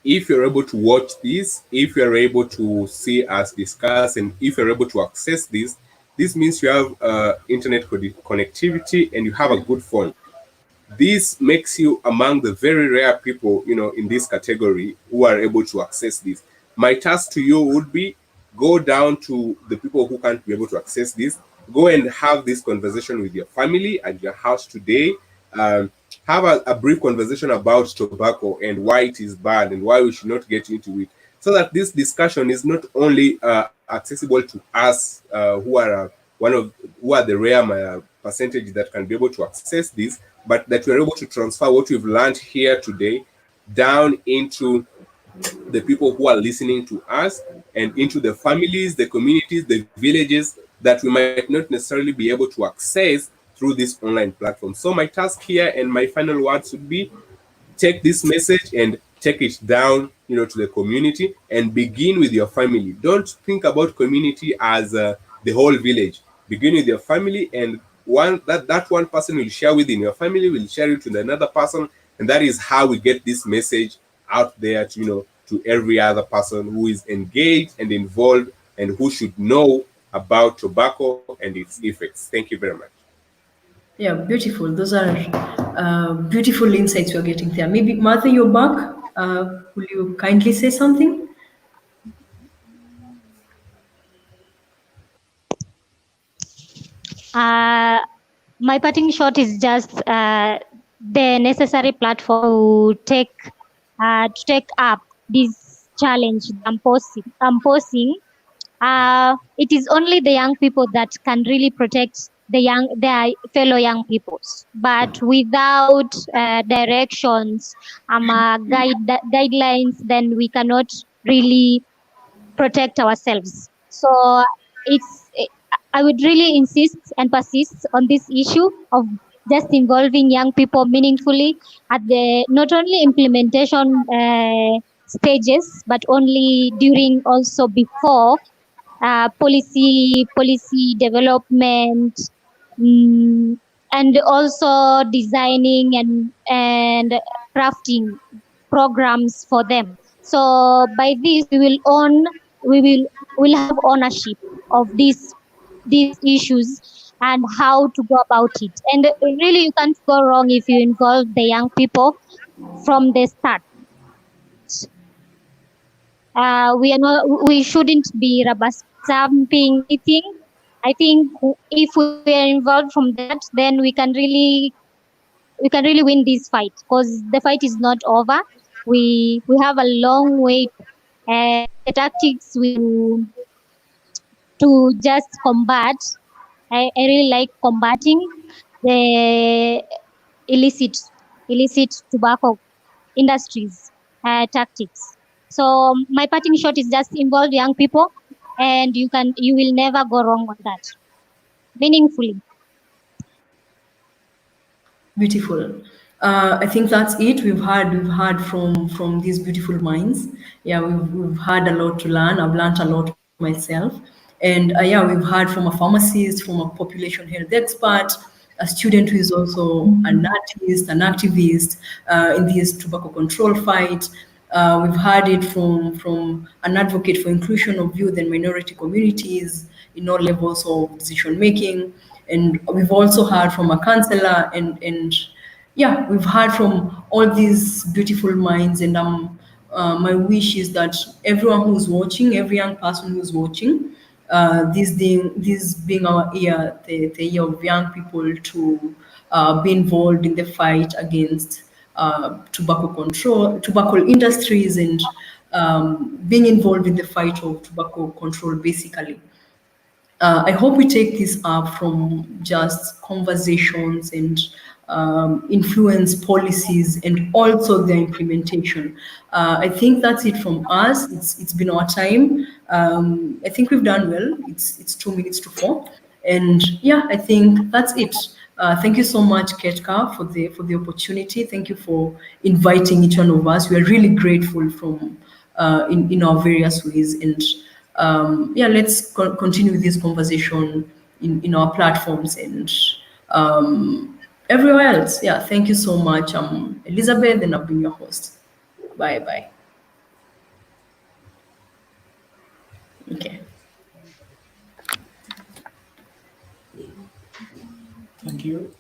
if you're able to watch this, if you're able to see us discuss, and if you're able to access this means you have internet connectivity and you have a good phone. This makes you among the very rare people, in this category who are able to access this. My task to you would be go down to the people who can't be able to access this, go and have this conversation with your family at your house today. Have a brief conversation about tobacco and why it is bad and why we should not get into it, so that this discussion is not only accessible to us who are the rare percentage that can be able to access this, but that we're able to transfer what we've learned here today down into the people who are listening to us and into the families, the communities, the villages that we might not necessarily be able to access through this online platform. So my task here and my final words would be take this message and take it down, to the community and begin with your family. Don't think about community as the whole village. Begin with your family, and that one person will share within your family will share it to another person, and that is how we get this message out there to to every other person who is engaged and involved and who should know about tobacco and its effects. Thank you very much. Yeah, beautiful. Those are beautiful insights we're getting there. Maybe Martha, you're back. Will you kindly say something? My parting shot is just the necessary platform to take up this challenge I'm posing. It is only the young people that can really protect their fellow young peoples. But without directions, guidelines, then we cannot really protect ourselves. So I would really insist and persist on this issue of just involving young people meaningfully at the not only implementation stages, but only during also before policy development, and also designing and crafting programs for them. So by this we will have ownership of these issues and how to go about it. And really, you can't go wrong if you involve the young people from the start. We shouldn't be rubber stamping anything. I think if we are involved from that, then we can really win this fight, because the fight is not over. We have a long way, and the tactics to just combat. I really like combating the illicit tobacco industries tactics. So my parting shot is just involve young people, and you will never go wrong on that. Meaningfully. Beautiful. I think that's it. We've heard from these beautiful minds. Yeah, we've had a lot to learn. I've learned a lot myself. And yeah, we've heard from a pharmacist, from a population health expert, a student who is also an artist, an activist in this tobacco control fight. We've heard it from an advocate for inclusion of youth and minority communities in all levels of decision making. And we've also heard from a counselor and yeah, we've heard from all these beautiful minds. And my wish is that everyone who's watching, every young person who's watching, this being our year, the year of young people to be involved in the fight against tobacco industries, and being involved in the fight of tobacco control, basically. I hope we take this up from just conversations and influence policies and also their implementation. I think that's it from us. It's been our time. I think we've done well. It's 2 minutes to 4, and yeah, I think that's it. Thank you so much, Ketka, for the opportunity. Thank you for inviting each one of us. We are really grateful from in our various ways. And yeah, let's continue this conversation in our platforms and everywhere else. Yeah, thank you so much. I'm Elizabeth, and I've been your host. Bye bye. Okay. Thank you.